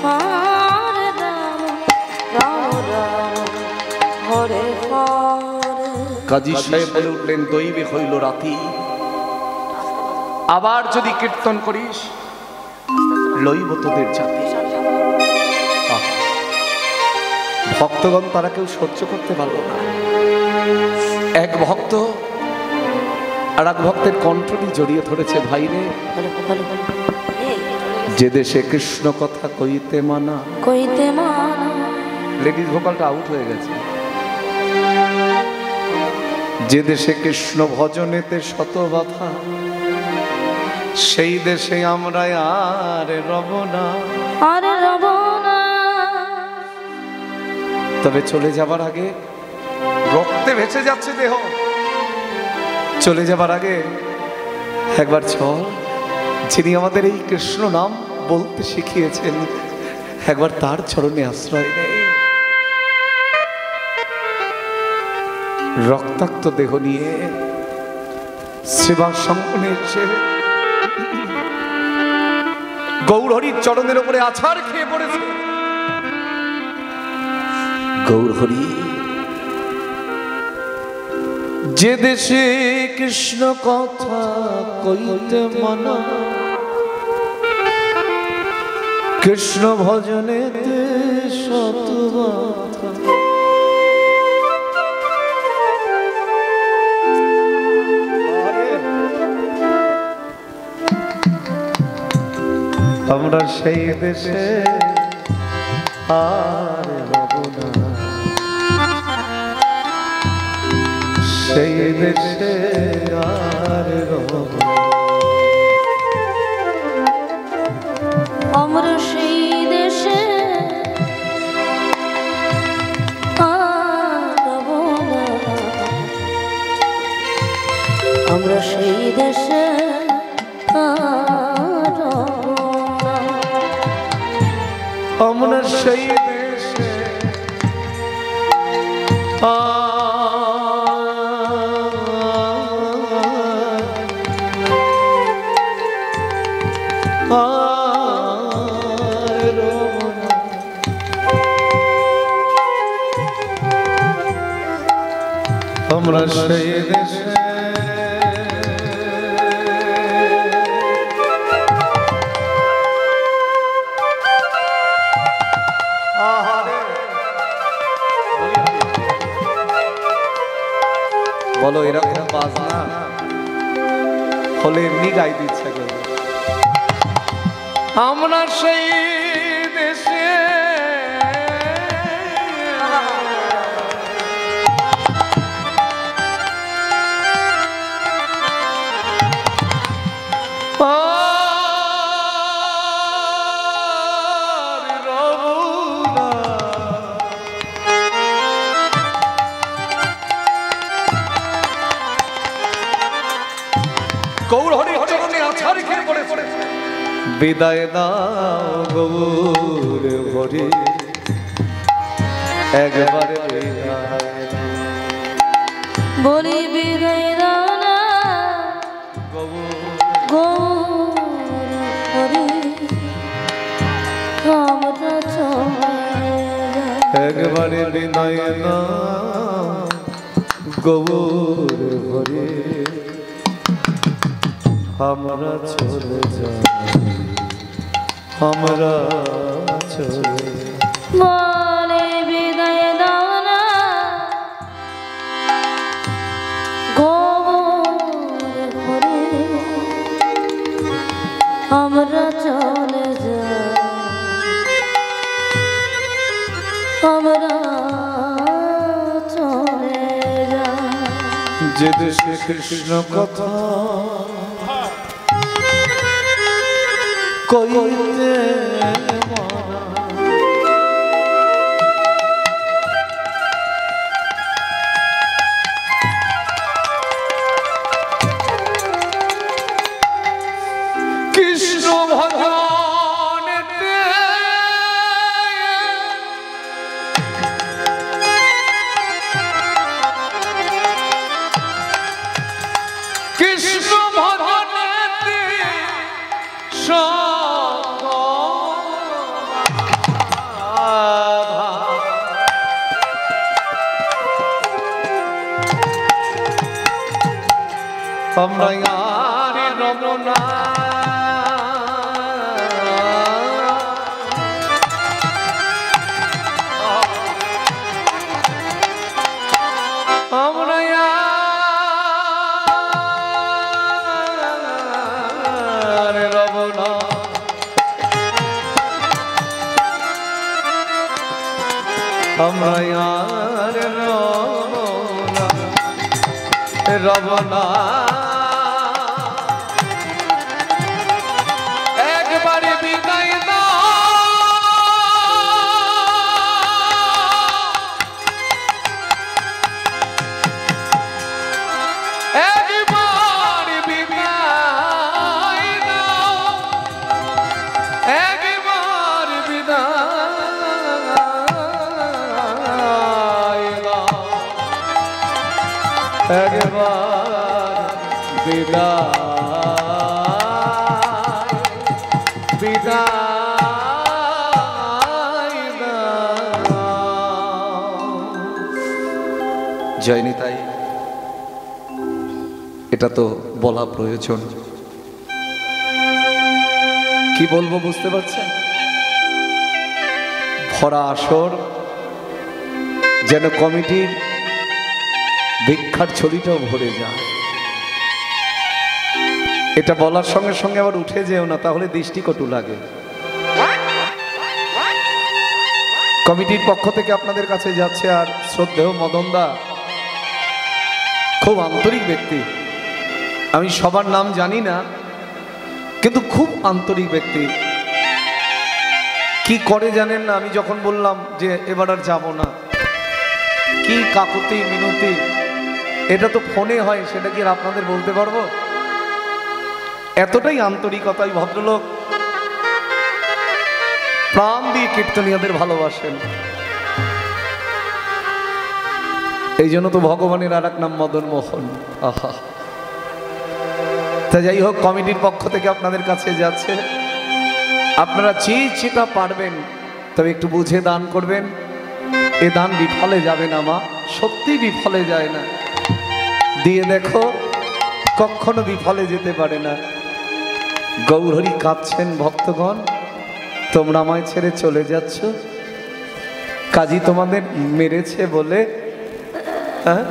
হরে রাম, রাম রাম হরে হরে। কাজী সাহেব বলে উঠলেন, দৈবে হইল রাতি, আবার যদি কীর্তন করিস লইব তোদের জাতি। আহ! ভক্তগণ তারা কেউ সহ্য করতে পারল না। এক ভক্ত আর এক ভক্তের কণ্ঠটি জড়িয়ে ধরেছে, ভাই রে, ভালো ভালো ভালো যে দেশে কৃষ্ণ কথা কইতে মানা। কইতে মানা, লেডিস ভোকালটা আউট হয়ে গেছে। যে দেশে কৃষ্ণ ভজনেতে শত বাধা, সেই দেশে আমরা আর রব না। আরে রব না। তবে চলে যাবার আগে, রক্তে ভেসে যাচ্ছে দেহ, চলে যাবার আগে একবার চল, যিনি আমাদের এই কৃষ্ণ নাম বলতে শিখিয়েছেন, একবার তার চরণে আশ্রয় নেই। রক্তাক্ত দেহ নিয়ে সেবা সম্পন্ন এসে গৌরহরির চরণের উপরে আছাড় খেয়ে পড়েছে। গৌরহরি যে দেশে কৃষ্ণ কথা কইতে মন, কৃষ্ণ ভজনে শত আমরা সেই দেশে আর রব না, সেই দেশে আর রব না। আমরা সেই দেশে আর রব না, আমরা সেই দেশে আর রব না, আমরা সেই দেশে আমরা সেই দেশে বলো এরকম বাজনা হলে এমনি গাই দিচ্ছে। আমরা সেই দেশে গৌরহরি চরণে আছাড় খেয়ে পড়েছে। বিদায় দাও গৌর হরি, একবারে বিদায় বলি বিদায় দাও না গৌর হরি, আমরা চলে যাই। একবারে বিদায় দাও গৌর হরি, আমরা চলে যাই, আমরা চলে বলে বিদায় দাও না গৌর হরি, আমরা চলে যাই, আমরা চলে যাই। যে দেশে কৃষ্ণ কথা কইতে কৃষ্ণ ভজনেতে কৃষ্ণ ভজনেতে আমরা আর রব না, আমরা আর রব না, আমরা আর রব না। একবারে বিদায় দাও একবারে বিদায় দাও একবার বিদায় বিদায় জয় নিতাই। এটা তো বলা প্রয়োজন, কি বলবো বুঝতে পারছেন? ভরা আসর, যেন কমিটির ভিক্ষার ছবিটাও ভরে যায়। এটা বলার সঙ্গে সঙ্গে আবার উঠে যেও না, তাহলে দৃষ্টিকটু লাগে। কমিটির পক্ষ থেকে আপনাদের কাছে যাচ্ছে, আর শ্রদ্ধেয় মদনদা খুব আন্তরিক ব্যক্তি। আমি সবার নাম জানি না, কিন্তু খুব আন্তরিক ব্যক্তি। কি করে জানেন না? আমি যখন বললাম যে এবার আর যাব না, কি কাকুতি মিনতি, এটা তো ফোনে হয়, সেটা কি আর আপনাদের বলতে পারবো? এতটাই আন্তরিকতায় ভদ্রলোক প্রাণ দিয়ে কীর্তনীয়দের ভালোবাসেন। এই জন্য তো ভগবানের আর এক নাম মদন মোহন। আহা, তা যাই হোক, কমিটির পক্ষ থেকে আপনাদের কাছে যাচ্ছে। আপনারা যেটা পারবেন, তবে একটু বুঝে দান করবেন। এ দান বিফলে যাবে না মা, সত্যি বিফলে যায় না। দিয়ে দেখো, কখনো বিফলে যেতে পারে না। গৌরহরি কাঁদছেন, ভক্তগণ তোমরা আমায় ছেড়ে চলে যাচ্ছ, কাজী তোমাদের মেরেছে বলে। হ্যাঁ,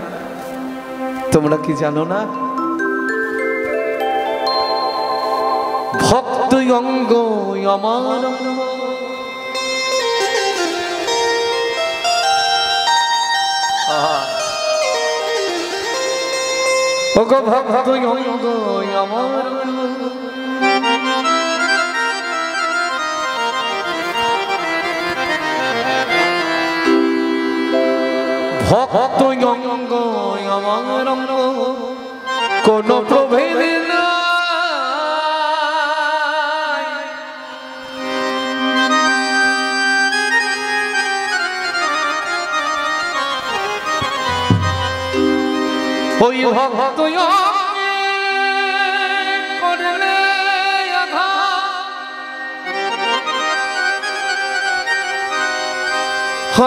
তোমরা কি জানো না? ভক্ত অঙ্গ আমার ভক্ত অঙ্গ আমার ভক্ত অঙ্গ আমার কোন প্রভেদ না, ওই ভক্ত করলে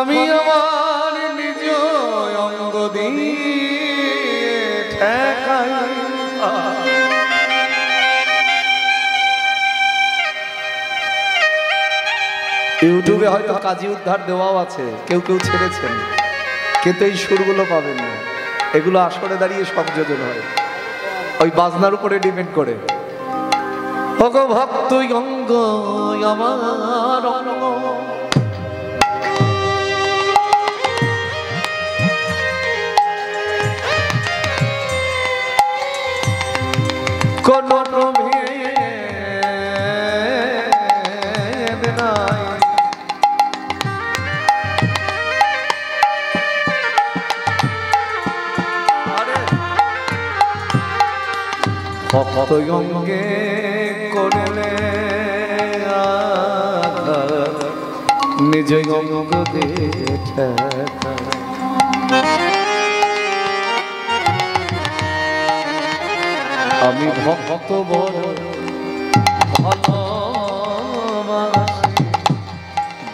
আমি আমার নিজ অঙ্গ দিয়ে ঠেকাই। ইউটিউবে হয়তো কাজী উদ্ধার দেওয়াও আছে, কেউ কেউ ছেড়েছেন, কিন্তু এই সুরগুলো পাবেন না। এগুলো আসরে দাঁড়িয়ে সংযোজন হয়, ওই বাজনার উপরে ডিপেন্ড করে। ভক্ত অঙ্গ আমার কোন প্রভেদ নাই, ভক্ত অঙ্গে করলে নিজ অঙ্গ দিয়ে আমি ভক্ত বড় ভালোবাসি,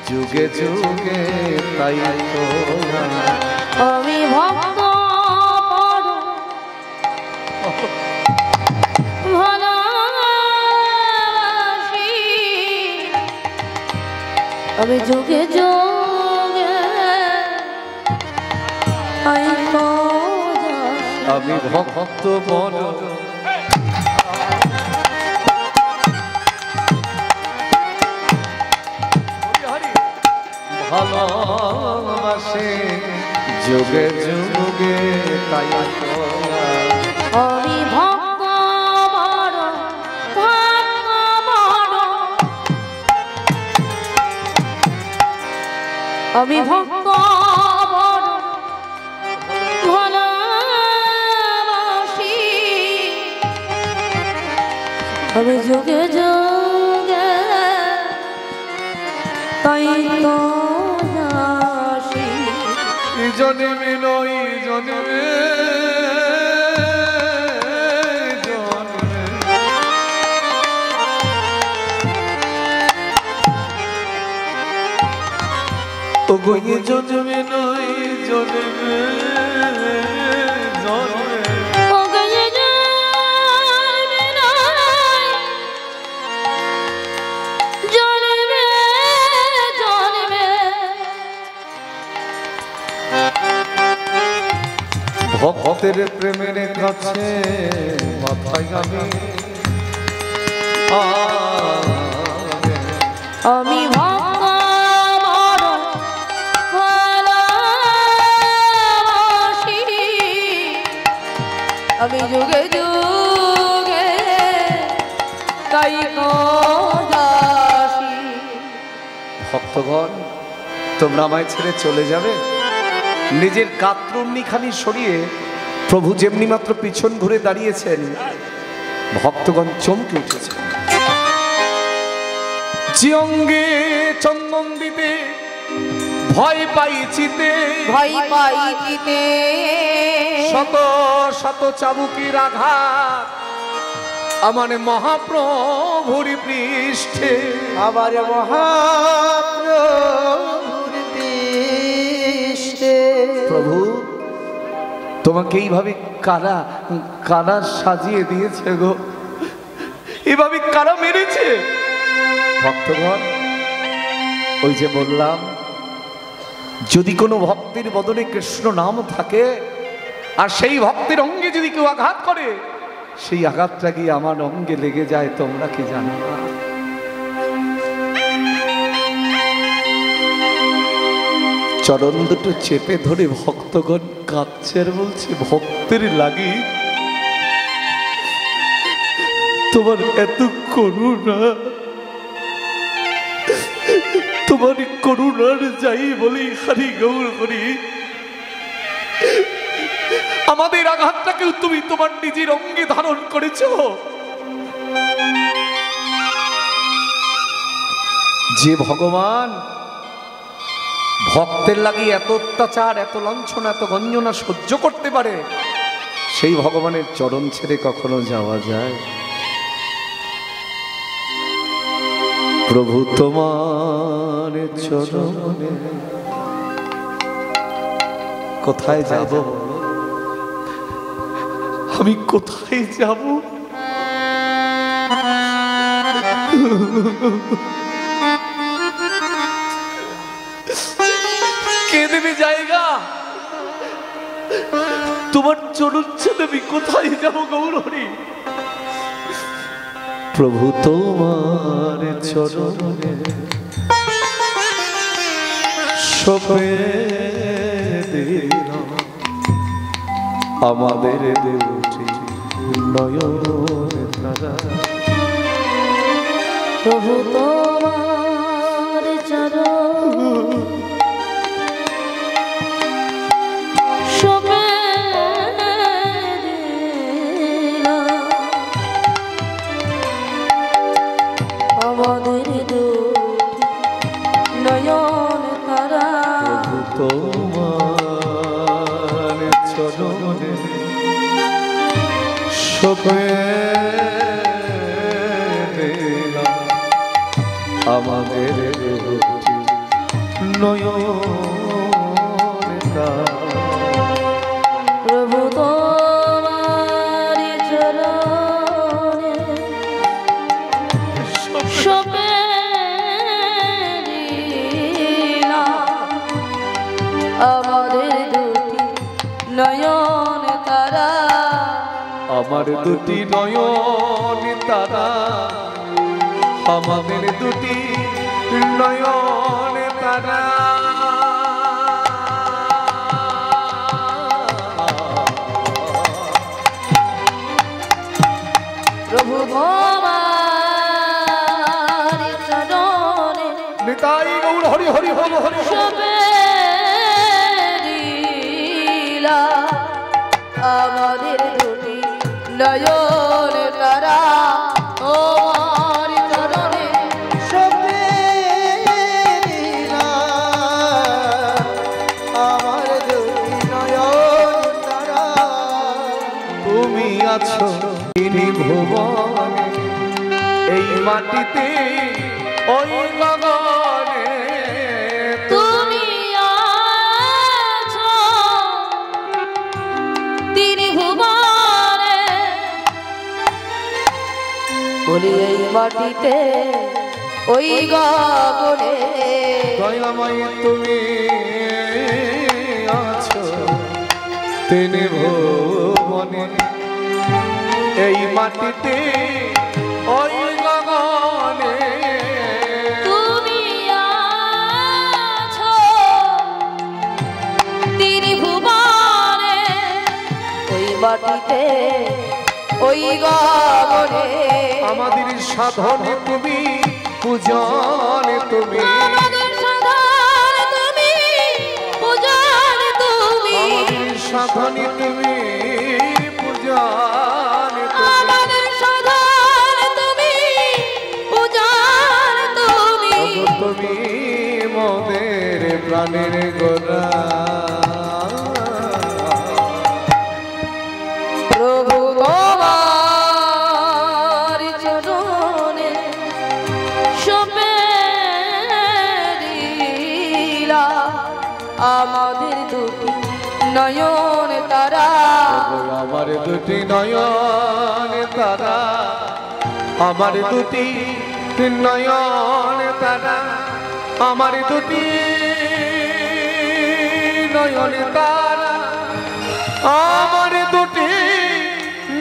যুগে যুগে তাই তো আমি ভক্ত ভালোবাসি, আমি যুগে যুগে আমি ভক্ত বড় ভালোবাসে, যুগে যুগে তাই আমি ভক্ত বড় আমি ভক্ত বড় ভালোবাসি, আমি যুগে যুগে তাই তো আসি। জন্মে নই জন্মে ওগো জন্মে নই জন্মে জন্মে ভক্তের প্রেমের কাছে মাথায় আমি ভক্ত বড় ভালোবাসি, আমি যুগে যুগে তাই দাসী। ভক্তগণ, তোমরা আমায় ছেড়ে চলে যাবে? নিজের গাত্রুন্নিখানি সরিয়ে প্রভু যেমনি মাত্র পিছন ঘুরে দাঁড়িয়েছেন, ভক্তগণ চমকে উঠেছেন। যে অঙ্গে চন্দন দিতে ভয় পাইছিতে, ভয় পাইছিতে শত শত চাবুকের আঘাত আমার মহাপ্রভুর পৃষ্ঠে, আমার মহাপ্রভুর পৃষ্ঠে। প্রভু তোমাকে এইভাবে কারা কারা সাজিয়ে দিয়েছে গো, এভাবে কারা মেরেছে? ভক্তগণ, ওই যে বললাম, যদি কোনো ভক্তের বদনে কৃষ্ণ নাম থাকে আর সেই ভক্তের অঙ্গে যদি কেউ আঘাত করে, সেই আঘাতটা গিয়ে আমার অঙ্গে লেগে যায়, তোমরা কি জানো না? চরণ দুটো চেপে ধরে ভক্তগণ কাঁদছে আর বলছে, ভক্তের লাগি তোমার এত করুণা, তোমার করুণার যাই বলি হরি গৌর হরি, আমাদের আঘাতটাকেও তুমি তোমার নিজের অঙ্গে ধারণ করেছ। যে ভগবান ভক্তের লাগি এত অত্যাচার, এত লাঞ্ছনা, এত গঞ্জনা সহ্য করতে পারে, সেই ভগবানের চরণ ছেড়ে কখনো যাওয়া যায়? প্রভু তোমার চরণে কোথায় যাব, আমি কোথায় যাব? কে দেবে জায়গা? তোমার চরণ ছেড়ে আমি কোথায় যাব গৌরহরি? প্রভু তোমার চরণে সপে দিলাম আমাদের দুটি নয়ন তারা। প্রভু তোমার চরণ সপে দিলাম আমাদের দুটি নয়ন তারা। তোমার চরণে সপে দিলাম আমাদের দুটি নয়ন তারা। প্রভু তোমার চরণে সপে দিলাম আমাদের দুটি নয়ন তারা। আমার দুটি নয়ন তারা, আমাদের দুটি নয়ন তারা। প্রভু তোমার চরণে নিতাই গৌর হরি হরি হরি হরি সপে দিলাম আমাদের দুটি নয়ন তারা। তোমার চরণে সপে দিলাম আমার দুটি নয়ন তারা। তুমি আছো তিনি ভুবনে, এই মাটিতে ওই গগনে, তুমি বলি এই মাটিতে ওই গগনে দয়াময় তুমি আছো তিনি ভুবনে, এই মাটিতে ওই গগনে তুমি আছো তিনি ভুবনে, ওই মাটিতে ওই গগনে আমাদের সাধনে তুমি, পূজনে তুমি, আমাদের সাধন তুমি, পূজন তুমি, আমাদের সাধনে তুমি, পূজনে তুমি, আমাদের সাধন তুমি, পূজন তুমি, তুমি মোদের প্রাণের গোরা। প্রভু তোমার চরণে সপে দিলা আমাদের দুটি নয়ন তারা, আমার দুটি নয়ন তারা, আমার দুটি নয়ন তারা, আমার দুটি নয়ন তারা, আমার দুটি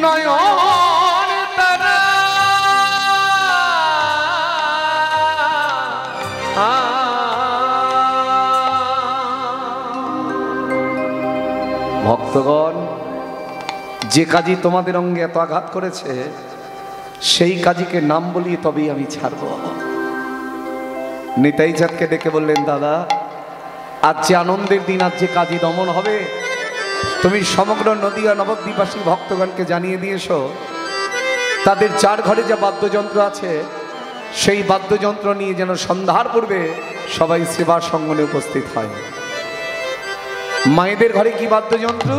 নয়ন তারা। ভক্তগণ, যে কাজী তোমাদের অঙ্গে এত আঘাত করেছে সেই কাজীকে নাম বলি তবেই আমি ছাড়ব। নিতাই চাঁদকে ডেকে বললেন, দাদা আজ যে আনন্দের দিন, আজ যে কাজী দমন হবে, তুমি সমগ্র নদিয়া নবদ্বীপবাসী ভক্তগণকে জানিয়ে দিয়েছো তাদের চার ঘরে যে বাদ্যযন্ত্র আছে সেই বাদ্যযন্ত্র নিয়ে যেন সন্ধ্যার পূর্বে সবাই সেবা সঙ্গনে উপস্থিত হয়। মায়েদের ঘরে কি বাদ্যযন্ত্র?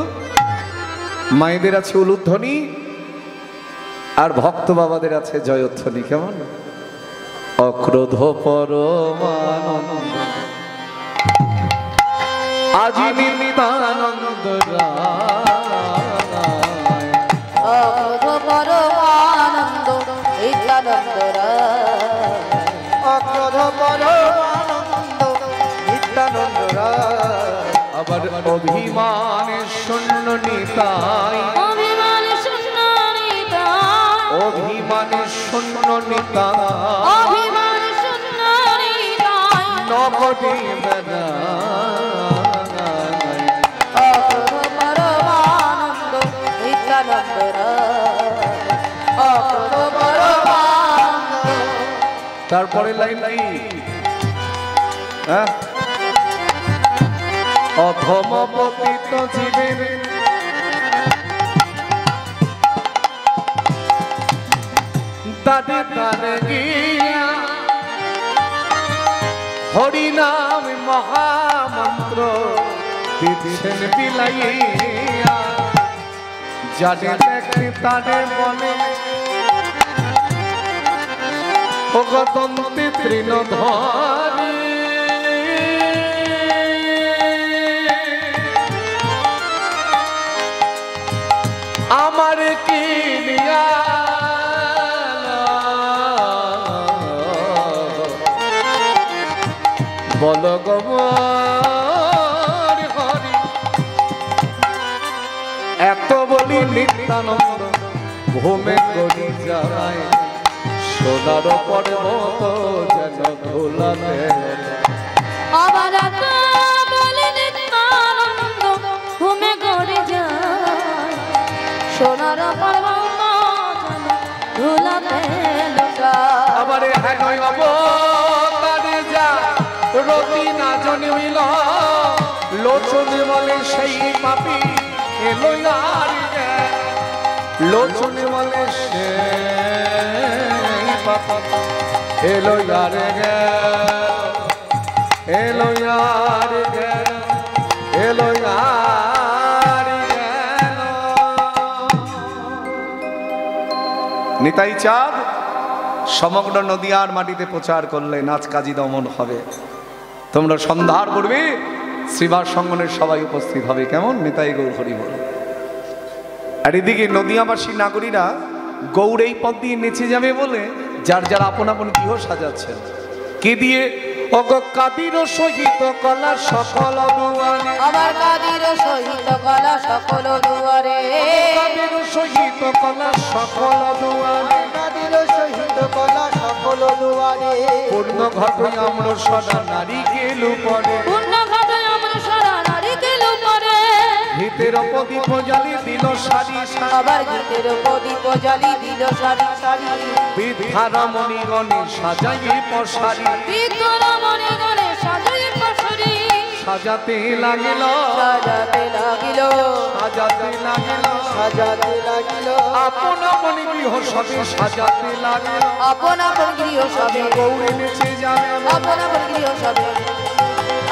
মায়েদের আছে উলুধ্বনি, আর ভক্ত বাবাদের আছে জয়ধ্বনি। কেমন? অক্রোধ পরমানন্দ আজি নিত্যানন্দ রায়, অবধ পরমানন্দ নিত্যানন্দ রায়, অক্রোধ পরমানন্দ নিত্যানন্দ রায়। আবার অভিমানে শূন্য নিতাই, অভিমান শূন্য নিতাই, অভিমানে শূন্য নিতাই, অভিমান শূন্য নিতাই, নবটি বেদা অবধ পরমানন্দ নিত্যানন্দ রায়, অবধ পরমানন্দ। তারপরে লাইন কি? হ্যাঁ, অধম পতিত জীবের দাদে দাদে গিয়া হরিনাম মহামন্ত্র দিচ্ছেন বিলাইয়া, যাদের দেখে তাদের বলে ভগতন্তে তৃণধারী, আমার কি নিয়া বল গোবর হরি, এত বলি নিত্যানন্দ ভূমে করি যায়, সোনার পর্বত যেন ধুলাতে। আবার বলে নিত্যানন্দ ঘুমে গড়ে যায়, সোনার পর্বত যেন ধুলাতে লুটায়। আবার হেন অবতারে যা রতি না জন্মিল, লোচন বলে সেই পাপি এলো আর গে, লোচন বলে সেই পাপি এলো আর গে, এলো আর গে, এলো আর গেল। নিতাই চাঁদ সমগ্র নদিয়ার মাটিতে প্রচার করলে নাচ কাজী দমন হবে, তোমরা সন্ধ্যার পূর্বে শ্রীবাস সঙ্গনের সবাই উপস্থিত হবে। কেমন? নিতাই গৌর হরি বল। আর এদিকে নদিয়াবাসী নাগরীরা গৌর এই পথ দিয়ে নেচে যাবে বলে যার যার আপন আপন গৃহ সাজাচ্ছেন। কে দিয়ে? অগ কাদির সহিত কলা সকল দুয়ারে, আমার কাদির সহিত কলা সকল দুয়ারে, কাদির সহিত কলা সকল দুয়ারে, কাদির সহিত কলা সকল দুয়ারে, পূর্ণ ঘট আম্র সদা নারিকেল উপরে, পূর্ণ ঘটে আমরা সারা নারিকেল উপরে, ভিতের প্রদীপ জ্বালি দিল সারি সারি, আবার গীতের প্রদীপ জ্বালি দিল সারি সারি, বিধারা মণিগণে সাজাই পশারি, বিদ্যুর মনে গণে সাজাই পাশরি, সাজাতে লাগিল, সাজাতে লাগিল, সাজাতে লাগিল, সাজাতে লাগিল, আপন আপন গৃহ সবে সাজাতে লাগিল। আপন আপন গৃহ সবে, গৌরে নেচে যাবে, আপন আপন গৃহ সবে,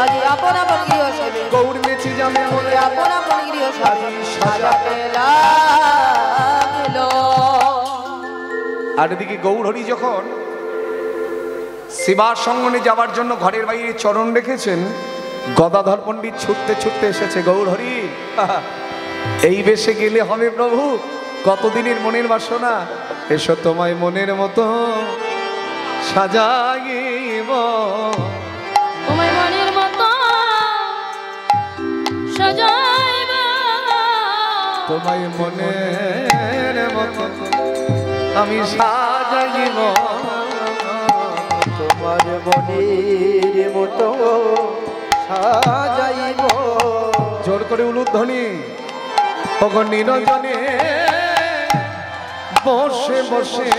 আজি আপন আপন গৃহ সবে, গৌর নেচে যাবে বলে আপন আপন গৃহ সবে সাজাতে লাগিল। আর এদিকে গৌরহরি যখন সেবার সঙ্গনে যাওয়ার জন্য ঘরের বাইরে চরণ রেখেছেন, গদাধর পণ্ডিত ছুটতে ছুটতে এসেছে। গৌরহরি এই বেশে গেলে হবে প্রভু, কতদিনের মনের বাসনা, এসো তোমায় মনের মতো সাজাইব, তোমায় মনের মতো সাজাইব, তোমায় মনের মতো আমি সাজাইব, তোমার মনের মতো সাজাইব, জোর করে উলুধ্বনি, তখন নিরঞ্জনে বসে বসে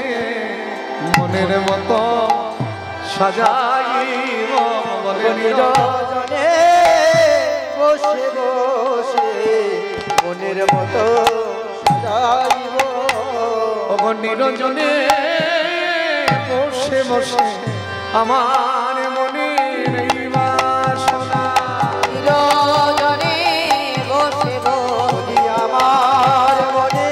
মনের মতো সাজাইব, বলে নিরজনে বসে বসে মনের মতো সাজাইব, তখন নিরঞ্জনে বসে বসে আমার মনের এই বাসনা, নিরজনে বসে বসে আমার মনে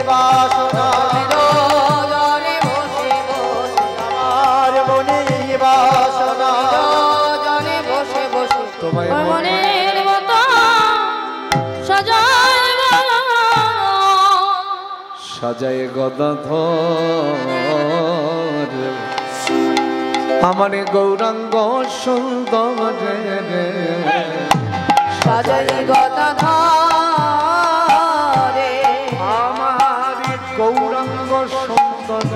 বাসনা, নিরজনে বসে বসে, আমার মনে বাসনা, নিরজনে বসে বসে তোমায় তোমার মনের মতো সাজাইব, সাজায় গদাধর আমার গৌরাঙ্গ সুন্দর, সাজাই গদাধরে, আমার গৌরাঙ্গ সুন্দর,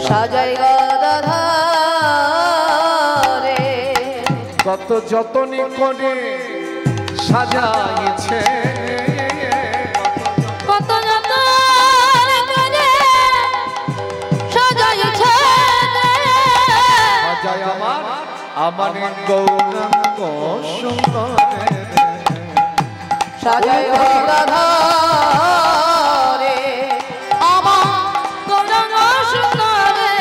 সাজাই গদাধরে, কত যতনে করে সাজাইছে, কত যতন করে সাজাইছে, সাজায় আমার আমার গৌরাঙ্গ সুন্দর, সাজাই গদাধরে, আমার গৌরাঙ্গ সুন্দরে,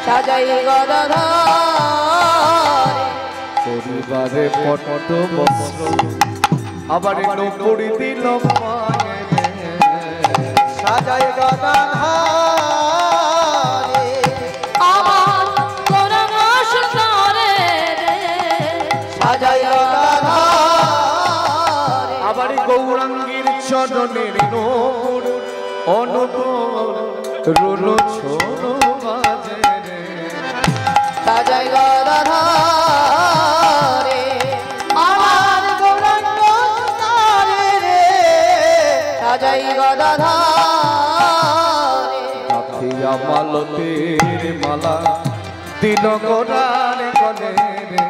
সাজাই গদাধরে, পরিবারে পট বস্ত্র আবার নপুরি দিল পায়ে, সাজাই গদাধারে, আমার গৌরাঙ্গ সুন্দরে, সাজাই গদাধরে, আবার গৌরাঙ্গীর চরণের নূর অনুপর রুলো ছোড়ো বাজে রে, সাজাই গদাধরে, আমার গৌরাঙ্গ সুন্দরে, সাজাই গদাধরে, কাঠিয়া মালতের মালা দিল গোড়ার গলে রে,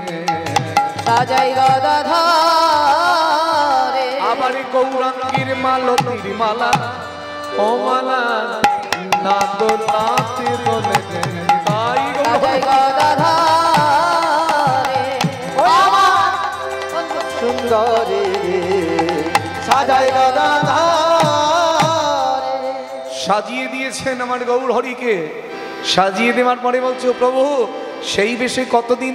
সাজাই গদাধরে, আবার গৌরাঙ্গীর মালতির মালা ও মালা না তো নাচে বলে রে, তাই সাজাই গদাধরে, আমার সুন্দরে সাজাই গদাধারে, সাজিয়ে দিয়েছেন আমার গৌরহরিকে। সাজিয়ে দেওয়ার পরে বলছো প্রভু সেই বেশে কতদিন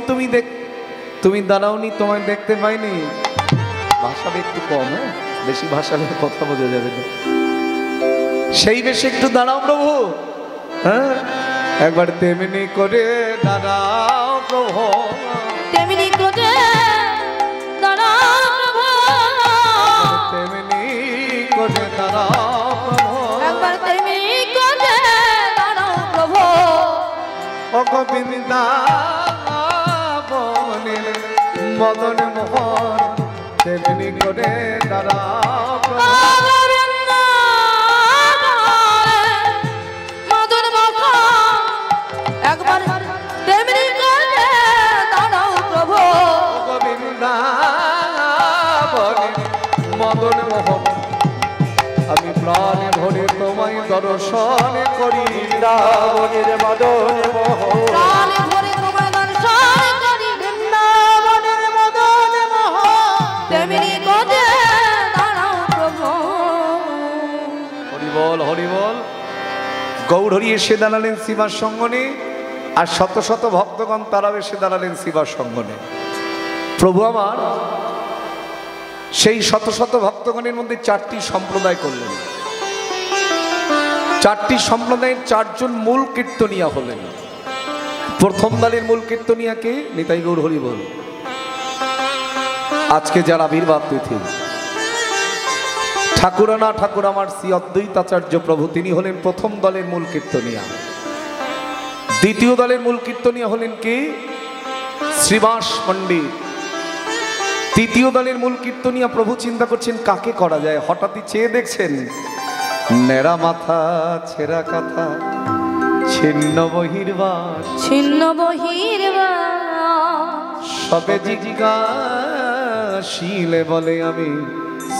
তুমি দাঁড়াওনি, তোমায় দেখতে পাইনি। ভাষাটা একটু কম, হ্যাঁ বেশি ভাষা হলে কথা বোঝা যাবে না। সেই বেশে একটু দাঁড়াও প্রভু, হ্যাঁ একবার তেমনি করে দাঁড়াও প্রভু, তেমনি করে দাঁড়াও প্রভু, তেমনি করে দাঁড়াও বৃন্দাবনের মদন মোহন তেমনি করে দাঁড়াও প্রভু। মদন মোহন একবার তেমনি করে দাঁড়াও প্রভু। বৃন্দাবনের মদন মোহন আমি প্রাণে ভরে তোমায় দর্শন করি। বৃন্দাবনের মদন মোহন প্রাণে ভরে তোমায় দর্শন করি। বৃন্দাবনের মদন মোহন তেমনি করে দাঁড়াও প্রভু। হরি বল হরি বল। গৌরহরি এসে দাঁড়ালেন শিবার সঙ্গনে, আর শত শত ভক্তগণ তারাও এসে দাঁড়ালেন শিবার সঙ্গনে। প্রভু আমার সেই শত শত ভক্তগণের মধ্যে চারটি সম্প্রদায় করলেন। চারটি সম্প্রদায়ের চারজন মূল কীর্তনিয়া হলেন। প্রথম দলের মূল কীর্তনিয়াকে নিতাই গৌর হরি বল। আজকে যার আবির্ভাব তিথি ঠাকুরানা ঠাকুর আমার শ্রী অদ্বৈতাচার্য প্রভু, তিনি হলেন প্রথম দলের মূল কীর্তনিয়া। দ্বিতীয় দলের মূল কীর্তনিয়া হলেন কি? শ্রীবাস পণ্ডিত। তৃতীয় দলের মূল কীর্তনিয়া প্রভু চিন্তা করছেন কাকে করা যায়। হঠাৎই চেয়ে দেখছেন নেড়া মাথা ছেঁড়া কথা ছিন্ন বহির্বাস ছিন্ন বহির্বা সবে জিজ্ঞাসিলে বলে আমি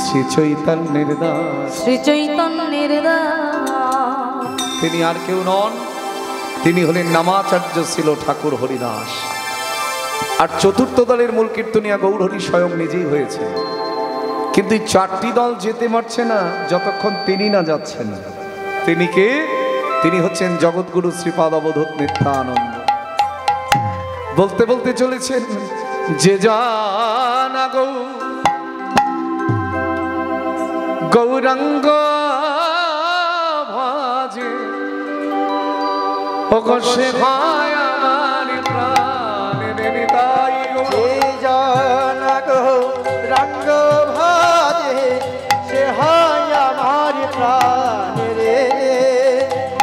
শ্রী চৈতন্যের দাস। শ্রী চৈতন্যের দাস। তিনি আর কেউ নন, তিনি হলেন নামাচার্য ছিল ঠাকুর হরিদাস। আর চতুর্থ দলের মূল কীর্তনিয়া গৌরহরি স্বয়ং নিজেই হয়েছে। কিন্তু এই চারটি দল যেতে পারছে না যতক্ষণ তিনি না যাচ্ছেন। তিনি কে? তিনি হচ্ছেন জগৎগুরু শ্রীপাদ অবধূত নিত্যানন্দ। বলতে বলতে চলেছেন যে জানা গৌরাঙ্গ ভাজে ও সে ভাই আমার প্রাণের নিতাই যে জানা গৌরাঙ্গ ভাজে সে হয় আমার প্রাণের।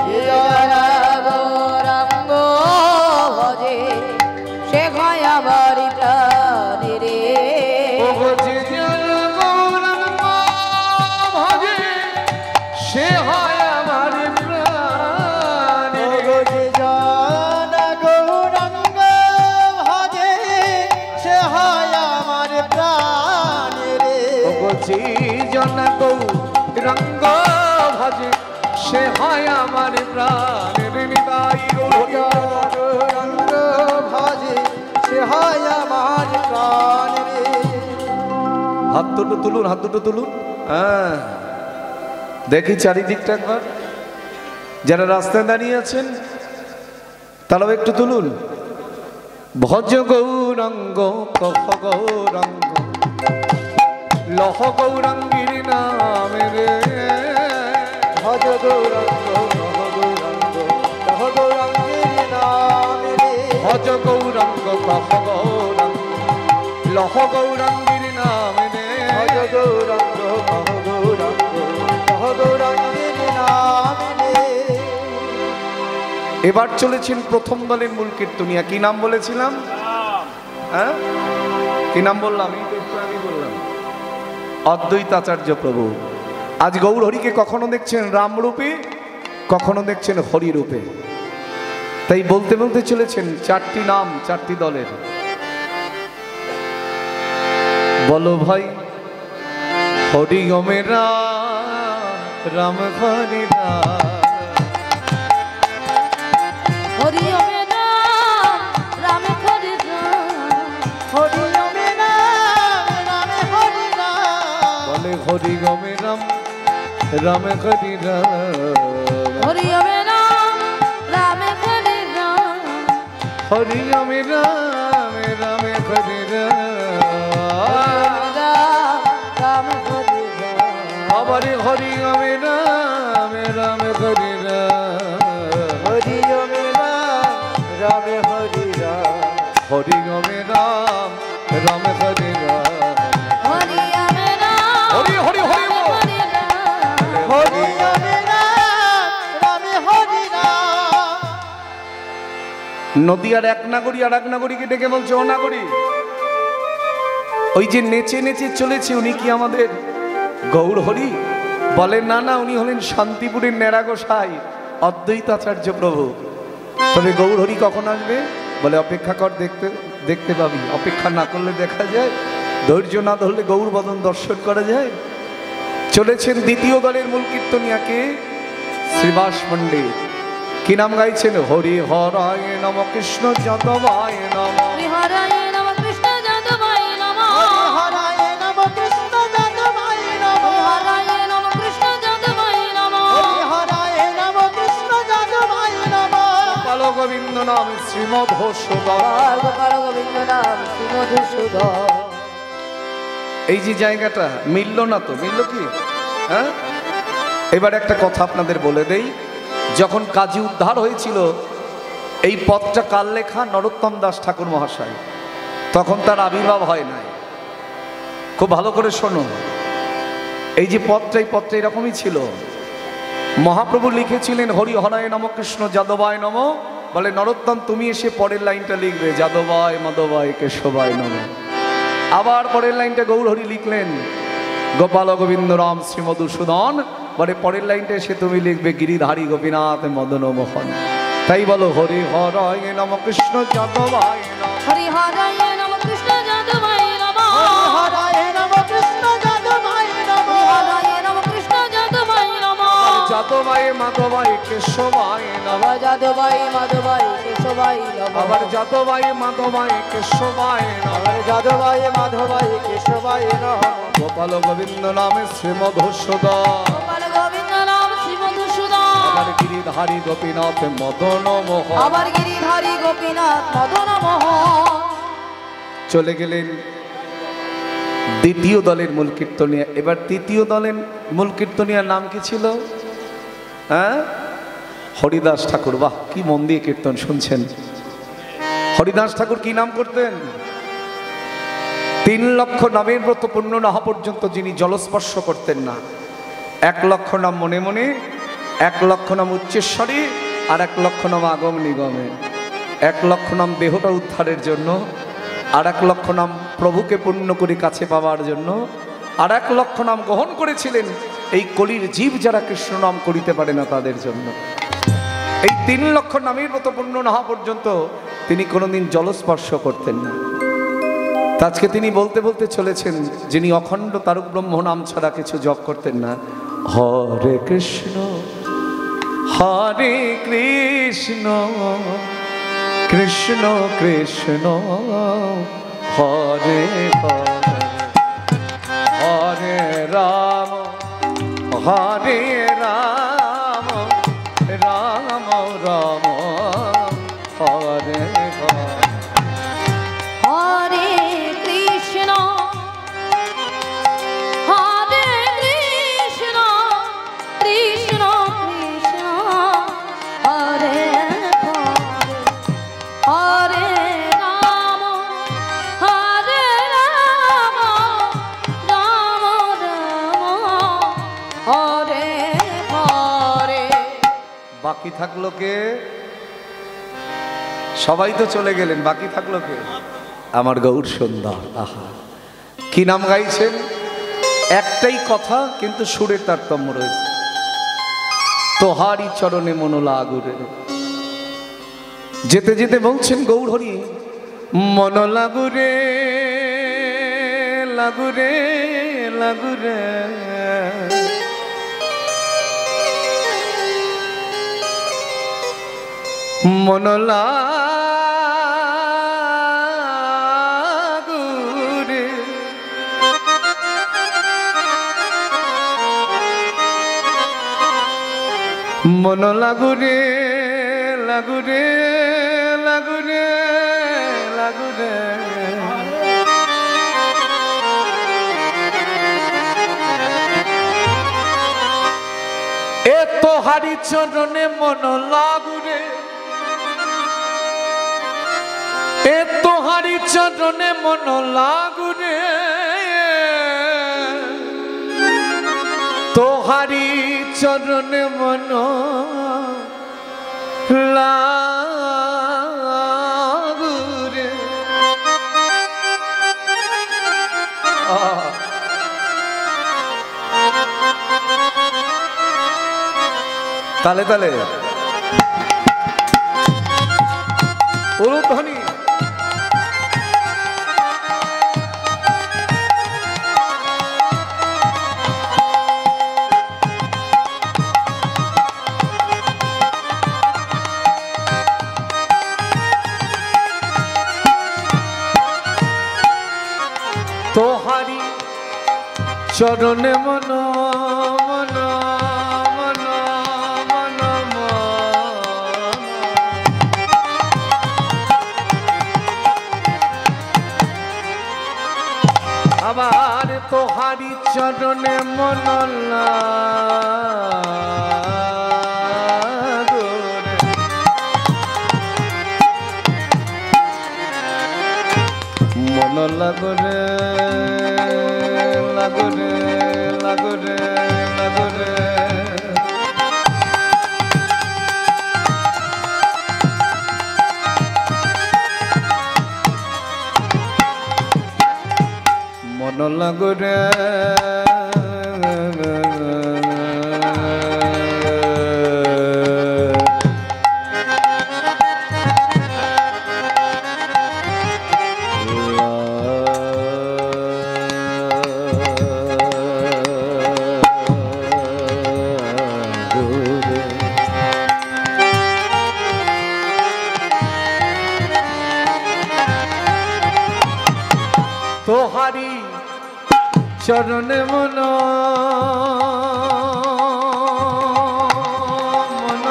যে জানা গৌরাঙ্গ ভজে সে হয় আমার প্রাণের। ও যে গৌরাঙ্গ ভাজে সে হয় আমার প্রাণের। যে জানা গৌরাঙ্গ ভাজে সে হয় আমার প্রাণের। যে জানা গৌরাঙ্গ ভাজে সে হয় আমার প্রাণের নিতাই গৌরাঙ্গ ভাজে সে হয় আমার প্রাণের। হাত দুটো তুলুন, হাত দুটো তুলুন। হ্যাঁ, দেখি চারিদিকটা একবার। যারা রাস্তায় দাঁড়িয়ে আছেন তারাও একটু তুলুন। ভজ গৌরাঙ্গ কহ গৌরাঙ্গ লহ গৌরাঙ্গীর নামে রে। ভজ গৌরাঙ্গ কহ গৌরাঙ্গ কহ গৌরাঙ্গের নামে রে। ভজ গৌরাঙ্গ কহ গৌরাঙ্গ লহ গৌরাঙ্গীর নামে রে। ভজ গৌরাঙ্গ কহ গৌরাঙ্গ কহ গৌরাঙ্গের নামে রে। এবার চলেছেন প্রথম দলের মূল কীর্তনিয়া। কি নাম বলেছিলাম? হ্যাঁ, কি নাম বললাম? এই তো একটু আগে বললাম, অদ্বৈতাচার্য প্রভু। আজ গৌরহরিকে কখনো দেখছেন রামরূপে, কখনো দেখছেন হরিরূপে। তাই বলতে বলতে চলেছেন চারটি নাম চারটি দলের। বলো ভাই হরি গমেরা রাম হরি রাম। হরি ওমে রাম রাম হরি রাম। হরি ওমে রাম রাম হরি রাম। বলে হরি গমে রাম রাম হরি রাম। হরি ওমে রাম রাম হরি রাম। হরি গমে রাম রাম হরি রাম। রাম হরি রাম। আবার হরি গমে রাম রাম হরি রাম। হরি ওমে রাম রাম হরি রাম। হরি গমে রাম রাম হরি রাম। হরি ওমে রাম হরি হরি হরি বল। হরি রাম। হরি ওমে রাম রাম হরি রাম। নদিয়ার এক নাগরী আর এক নাগরীকে ডেকে বলছে, ও নাগরী, ওই যে নেচে নেচে চলেছে উনি কি আমাদের গৌর হরি? বলেন না না, উনি হলেন শান্তিপুরের ন্যাড়া গোসাই অদ্বৈতাচার্য প্রভু। তবে গৌর হরি কখন আসবে? বলে অপেক্ষা কর, দেখতে দেখতে পাবি। অপেক্ষা না করলে দেখা যায়, ধৈর্য না ধরলে গৌর বদন দর্শন করা যায়। চলেছেন দ্বিতীয় দলের মূল কীর্তনিয়াকে শ্রীবাস পণ্ডিত। কি নাম গাইছেন? হরি হরায় নম কৃষ্ণ যাদবায় নম। হরি হরায় নম কৃষ্ণ যাদবায় নম। হরায় নম কৃষ্ণ যাদবায় নম। হরায় নম কৃষ্ণ যাদবায় নম। হরায় নম কৃষ্ণ যাদবায় নম। গোপাল গোবিন্দ নাম শ্রীমধুসূদন। গোপাল গোবিন্দ নাম শ্রীমধুসূদন। এই যে জায়গাটা মিলল না তো, মিলল কি? হ্যাঁ, এবার একটা কথা আপনাদের বলে দেই। যখন কাজী উদ্ধার হয়েছিল, এই পথটা কার লেখা? নরোত্তম দাস ঠাকুর মহাশয়। তখন তার আবির্ভাব হয় নাই। খুব ভালো করে শোনো, এই যে পথটা, এই পথটা এরকমই ছিল। মহাপ্রভু লিখেছিলেন হরি হরায় নম কৃষ্ণ যাদবায় নম। বলে নরোত্তম তুমি এসে পরের লাইনটা লিখবে, যাদবায় মাধবায় কেশবায় নম। আবার পরের লাইনটা গৌর হরি লিখলেন, গোপাল গোবিন্দ রাম শ্রীমধুসূদন। বলে পরের লাইনটা এসে তুমি লিখবে, গিরিধারী গোপীনাথ মদন মোহন। তাই বলো হরি হরায় নম কৃষ্ণ যাদবায় নম। হরি হরায় নম কৃষ্ণ যাদবায় নম। হরায় নম কৃষ্ণ যাদবায় নম। হরায় নম কৃষ্ণ যাদবায় নম। যাদবায় মাধবায় কেশবায় নম। যাদবায় মাধবায় কেশবায় নম। আবার যাদবায় মাধবায় কেশবায় নম। যাদবায় মাধবায় কেশবায় নম। গোপাল গোবিন্দ নামে শ্রীমধুসূদন। গোপাল গোবিন্দ নাম শ্রীমধুসূদন। আবার গিরিধারী গোপীনাথ মদন মোহন। আবার গিরিধারী গোপীনাথ মদন মোহন। চলে গেলেন দ্বিতীয় দলের মূল কীর্তনিয়া। এবার তৃতীয় দলের মূল কীর্তনিয়ার নাম কি ছিল? হ্যাঁ, হরিদাস ঠাকুর। বাহ, কি মন দিয়ে কীর্তন শুনছেন। হরিদাস ঠাকুর কি নাম করতেন? 3 লক্ষ নামের ব্রত পূর্ণ না হওয়া পর্যন্ত যিনি জলস্পর্শ করতেন না। 1 লক্ষ নাম মনে মনে, 1 লক্ষ নাম উচ্চেশ্বরী, আর 1 লক্ষ নাম আগম নিগমে। 1 লক্ষ নাম দেহটা উদ্ধারের জন্য, আর 1 লক্ষ নাম প্রভুকে পূর্ণ করে কাছে পাওয়ার জন্য, আর 1 লক্ষ নাম গ্রহণ করেছিলেন এই কলির জীব যারা কৃষ্ণ নাম করিতে পারে না তাদের জন্য। এই 3 লক্ষ নামের ব্রত পূর্ণ না হওয়া পর্যন্ত তিনি কোনোদিন জলস্পর্শ করতেন না। আজকে তিনি বলতে বলতে চলেছেন, যিনি অখণ্ড তারক ব্রহ্ম নাম ছাড়া কিছু জপ করতেন না। হরে কৃষ্ণ হরে কৃষ্ণ কৃষ্ণ কৃষ্ণ হরে হরে, হরে রাম হরে রাম রাম রাম হরে হরে। হরে কৃষ্ণ হরে কৃষ্ণ কৃষ্ণ কৃষ্ণ হরে হরে, হরে রাম হরে রাম রাম রাম হরে হরে। বাকি থাকলো কে? সবাই তো চলে গেলেন, বাকি থাকলো কে? আমার গৌর সুন্দর। আহা, কি নাম গাইছেন? একটাই কথা, কিন্তু সুরের তারতম্য রয়েছে। তোহারি চরণে মন লাগুরে। যেতে যেতে বলছেন গৌর হরি, মন লাগুরে লাগুরে লাগুরে, মন লাগুরে, মন লাগুরে লাগুরে লাগুরে লাগুরে। এ তোহারি চরণে মন লাগুরে, এ তোহারি চরণে মন লাগুরে, তোহারি চরণে মন লাগুরে। তালে তালে উলুধ্বনি। তোহারি চরণে মন মন মন মন আবার তোহারি চরণে মন লাগরে মন লাগরে লাগরে লাগরে লাগরে মন লাগরে তোহারি চরণে মন মন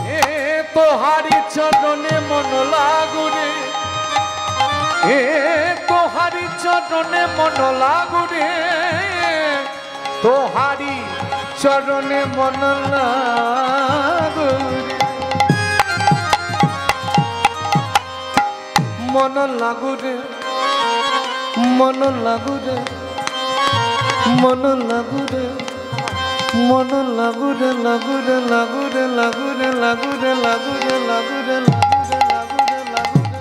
এ তোহারি চরণে মন লাগুরে এ তোহারি চরণে মন লাগুরে তোহারি চরণে মন লাগুরে মন লাগুরে মন লাগুরে মন লাগুরে মন লাগুরে লাগুরে লাগুরে লাগুরে লাগুরে লাগুরে লাগুরে লাগুরে লাগুরে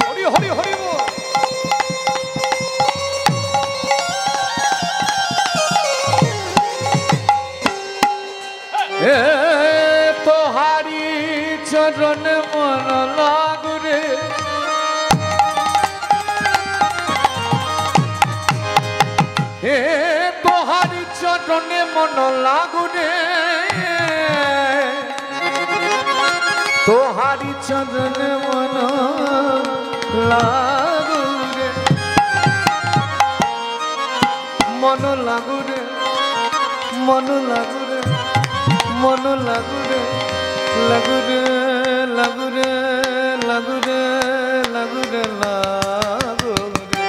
হরি হরি হরি তোহারি চরণ মন লাগুরে হে তোহারি চরণে মন লাগুরে তোহারি চরণে মন লাগুরে মন লাগুরে মন লাগুরে মন লাগুরে লাগুরে লাগুরে লাগুরে লাগুরে লাগুরে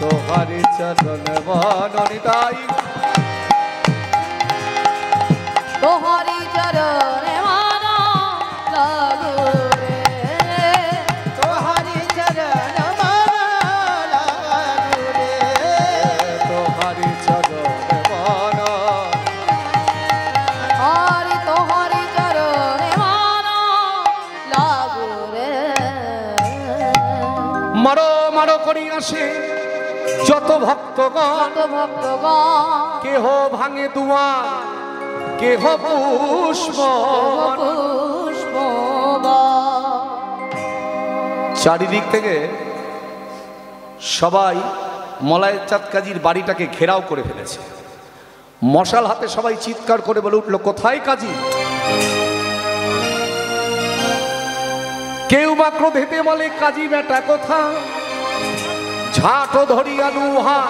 তোহারি চরণ বননিতাই তোহারি চরণে মন লাগুরে তোহারি চরণ মন লাগুরে তোহারি চরণ বন হরি তোহারি চরণে মন লাগুরে মারো মারো করি আসে যত ভক্তগণ কত ভক্তগণ কেহ ভাঙে দুয়ার কেহ পুষ্প চারিদিক থেকে সবাই মলায়ের চাঁদ কাজীর বাড়িটাকে ঘেরাও করে ফেলেছে। মশাল হাতে সবাই চিৎকার করে বলে উঠল, কোথায় কাজী? কেউ বা ক্রোধেতে বলে, কাজী বেটা কোথা? ঝাঁটো ধরিয়া লুহা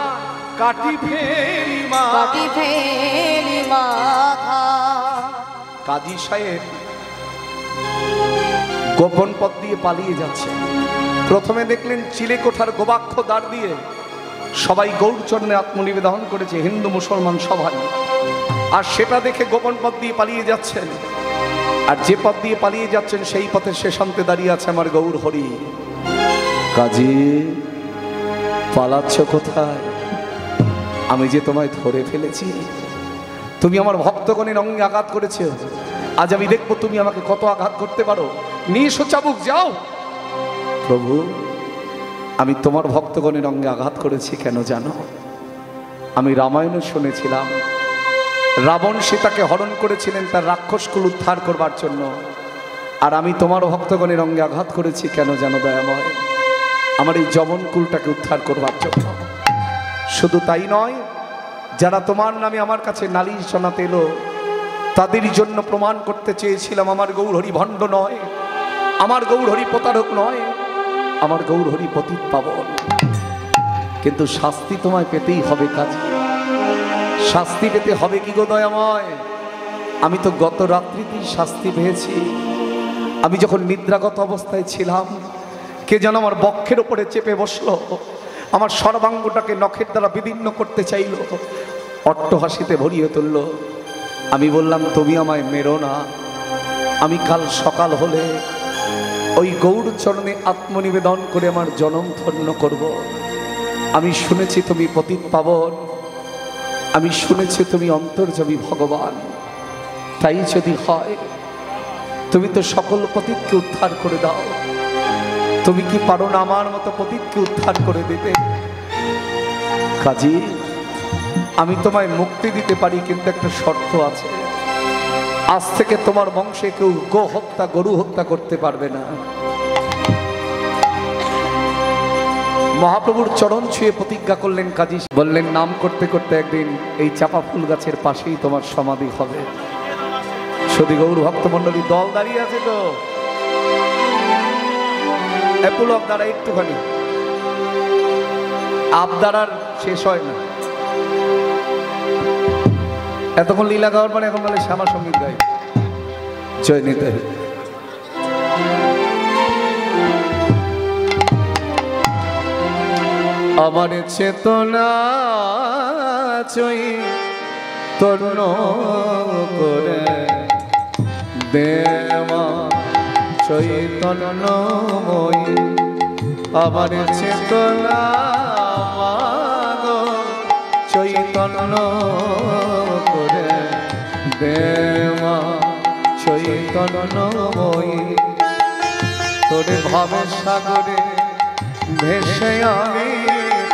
কাটি ফেরি মা। কাটি ফেলি মাথা। কাজী সাহেব গোপন পথ দিয়ে পালিয়ে যাচ্ছে। প্রথমে দেখলেন চিলেকোঠার গোবাক্ষ দ্বার দিয়ে সবাই গৌরচরণে আত্মনিবেদন করেছে, হিন্দু মুসলমান সবাই। আর সেটা দেখে গোপন পথ দিয়ে পালিয়ে যাচ্ছেন। আর যে পথ দিয়ে পালিয়ে যাচ্ছেন সেই পথে শেষান্তে দাঁড়িয়ে আছে আমার গৌর হরি। কাজী পালাচ্ছ কোথায়? আমি যে তোমায় ধরে ফেলেছি। তুমি আমার ভক্তগণের অঙ্গে আঘাত করেছো, আজ আমি দেখবো তুমি আমাকে কত আঘাত করতে পারো। নিয়ে এসো চাবুক, যাও। প্রভু, আমি তোমার ভক্তগণের অঙ্গে আঘাত করেছি কেন জানো? আমি রামায়ণে শুনেছিলাম রাবণ সীতাকে হরণ করেছিলেন তার রাক্ষসকুল উদ্ধার করবার জন্য, আর আমি তোমার ভক্তগণের অঙ্গে আঘাত করেছি কেন জানো দয়াময়? আমার এই যবনকুলটাকে উদ্ধার করবার জন্য। শুধু তাই নয়, যারা তোমার নামে আমার কাছে নালিশ শোনাতে এলো তাদের জন্য প্রমাণ করতে চেয়েছিলাম আমার গৌরহরি ভণ্ড নয়, আমার গৌরহরি প্রতারক নয়, আমার গৌরহরি পতিত পাবন। কিন্তু শাস্তি তোমায় পেতেই হবে কাজে, শাস্তি পেতে হবে কি গো দয়াময়? আমি তো গত রাত্রিতেই শাস্তি পেয়েছি। আমি যখন নিদ্রাগত অবস্থায় ছিলাম, কে যেন আমার বক্ষের ওপরে চেপে বসলো, আমার সর্বাঙ্গটাকে নখের দ্বারা বিদীর্ণ করতে চাইল, অট্টহাসিতে ভরিয়ে তুলল। আমি বললাম তুমি আমায় মেরো না, আমি কাল সকাল হলে ওই গৌরচরণে আত্মনিবেদন করে আমার জনম ধন্য করব। আমি শুনেছি তুমি পতিত পাবন, আমি শুনেছি তুমি অন্তর্যামী ভগবান। তাই যদি হয়, তুমি তো সকল পতিতকে উদ্ধার করে দাও। তুমি কি পারো না আমার মতো পতিতকে উদ্ধার করে দিতে? কাজী, আমি তোমায় মুক্তি দিতে পারি, কিন্তু একটা শর্ত আছে। আজ থেকে তোমার বংশে কেউ গো হত্যা, গরু হত্যা করতে পারবে না। মহাপ্রভুর চরণ ছুঁয়ে প্রতিজ্ঞা করলেন কাজী, বললেন নাম করতে করতে একদিন এই চাপা ফুল গাছের পাশেই তোমার সমাধি হবে। সদি গৌর ভক্তমণ্ডলী দল দাঁড়িয়ে আছে তো, পুলক দ্বারা একটুখানি আপ দ্বারার শেষ হয় না। এতক্ষণ লীলা গাওয়ার পরে এখন বলে শ্যামা সঙ্গীত গাই, জয় নিতে। আমার চেতনা চৈতন্য করে দেওয়া চৈতন্যময়ী, আমার চেতনা চৈতন্য করে দেওয়া চৈতন্যময়ী। তোরে ভাবের সাগরে ভেসে আমি,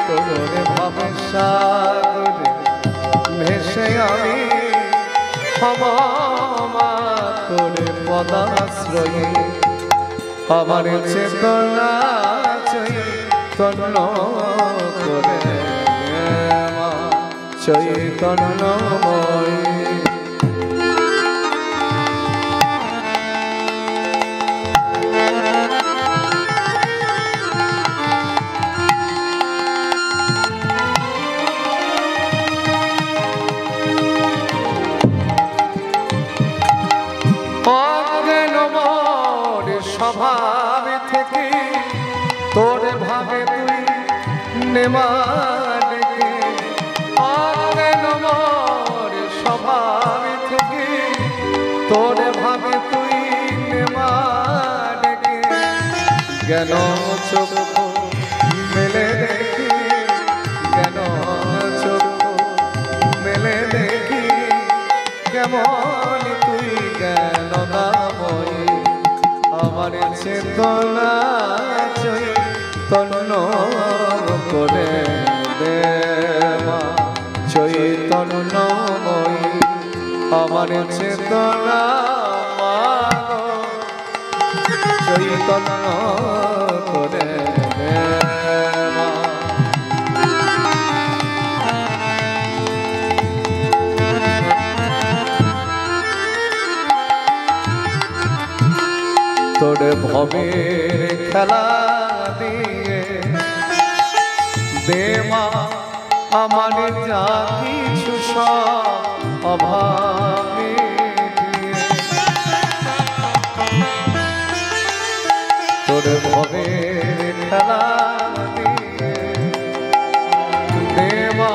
তোরে ভাবের সাগরে ভেসে আমি হবা তোরে পদাশ্রয়ী। আমার চেতনা চৈতন্য করে চৈতন্যময়ী। স্বভাব থেকে তোর ভাবে তুই নেমা ডেকে, স্বভাব থেকে তোর ভাবে তুই নেমা ডেকে, জ্ঞান চোখ মেলে দেখি, জ্ঞান চোখ মেলে দেখি, কেমন তুই জ্ঞান দাময়ী। আমার চেতনা চৈতন্য করে দেওয়া চৈতন্যময়ী, আমার চেতনা চৈতন্য করে দেওয়া। তোর ভবের খেলা দিয়ে দেমা আমার যা কিছু অভাবে, তোর ভবের খেলা দিয়ে দেমা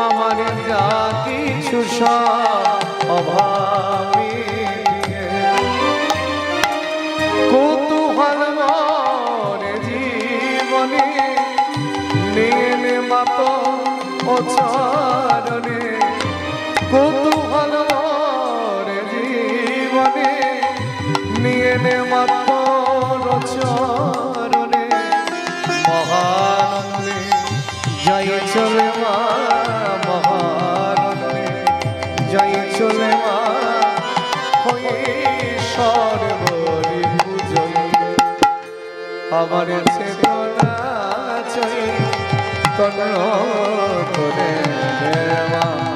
আমার যা কিছু অভাবে, কৌতূহল মনে জীবনে নীল মাত ও চরণে, কৌতূহল যাই চলে মা মহারণ্যে, যাই চলে মা হয়ে সর্বরি পূজয়, আমার চেতনা চৈ তন্ন করে দেওয়া।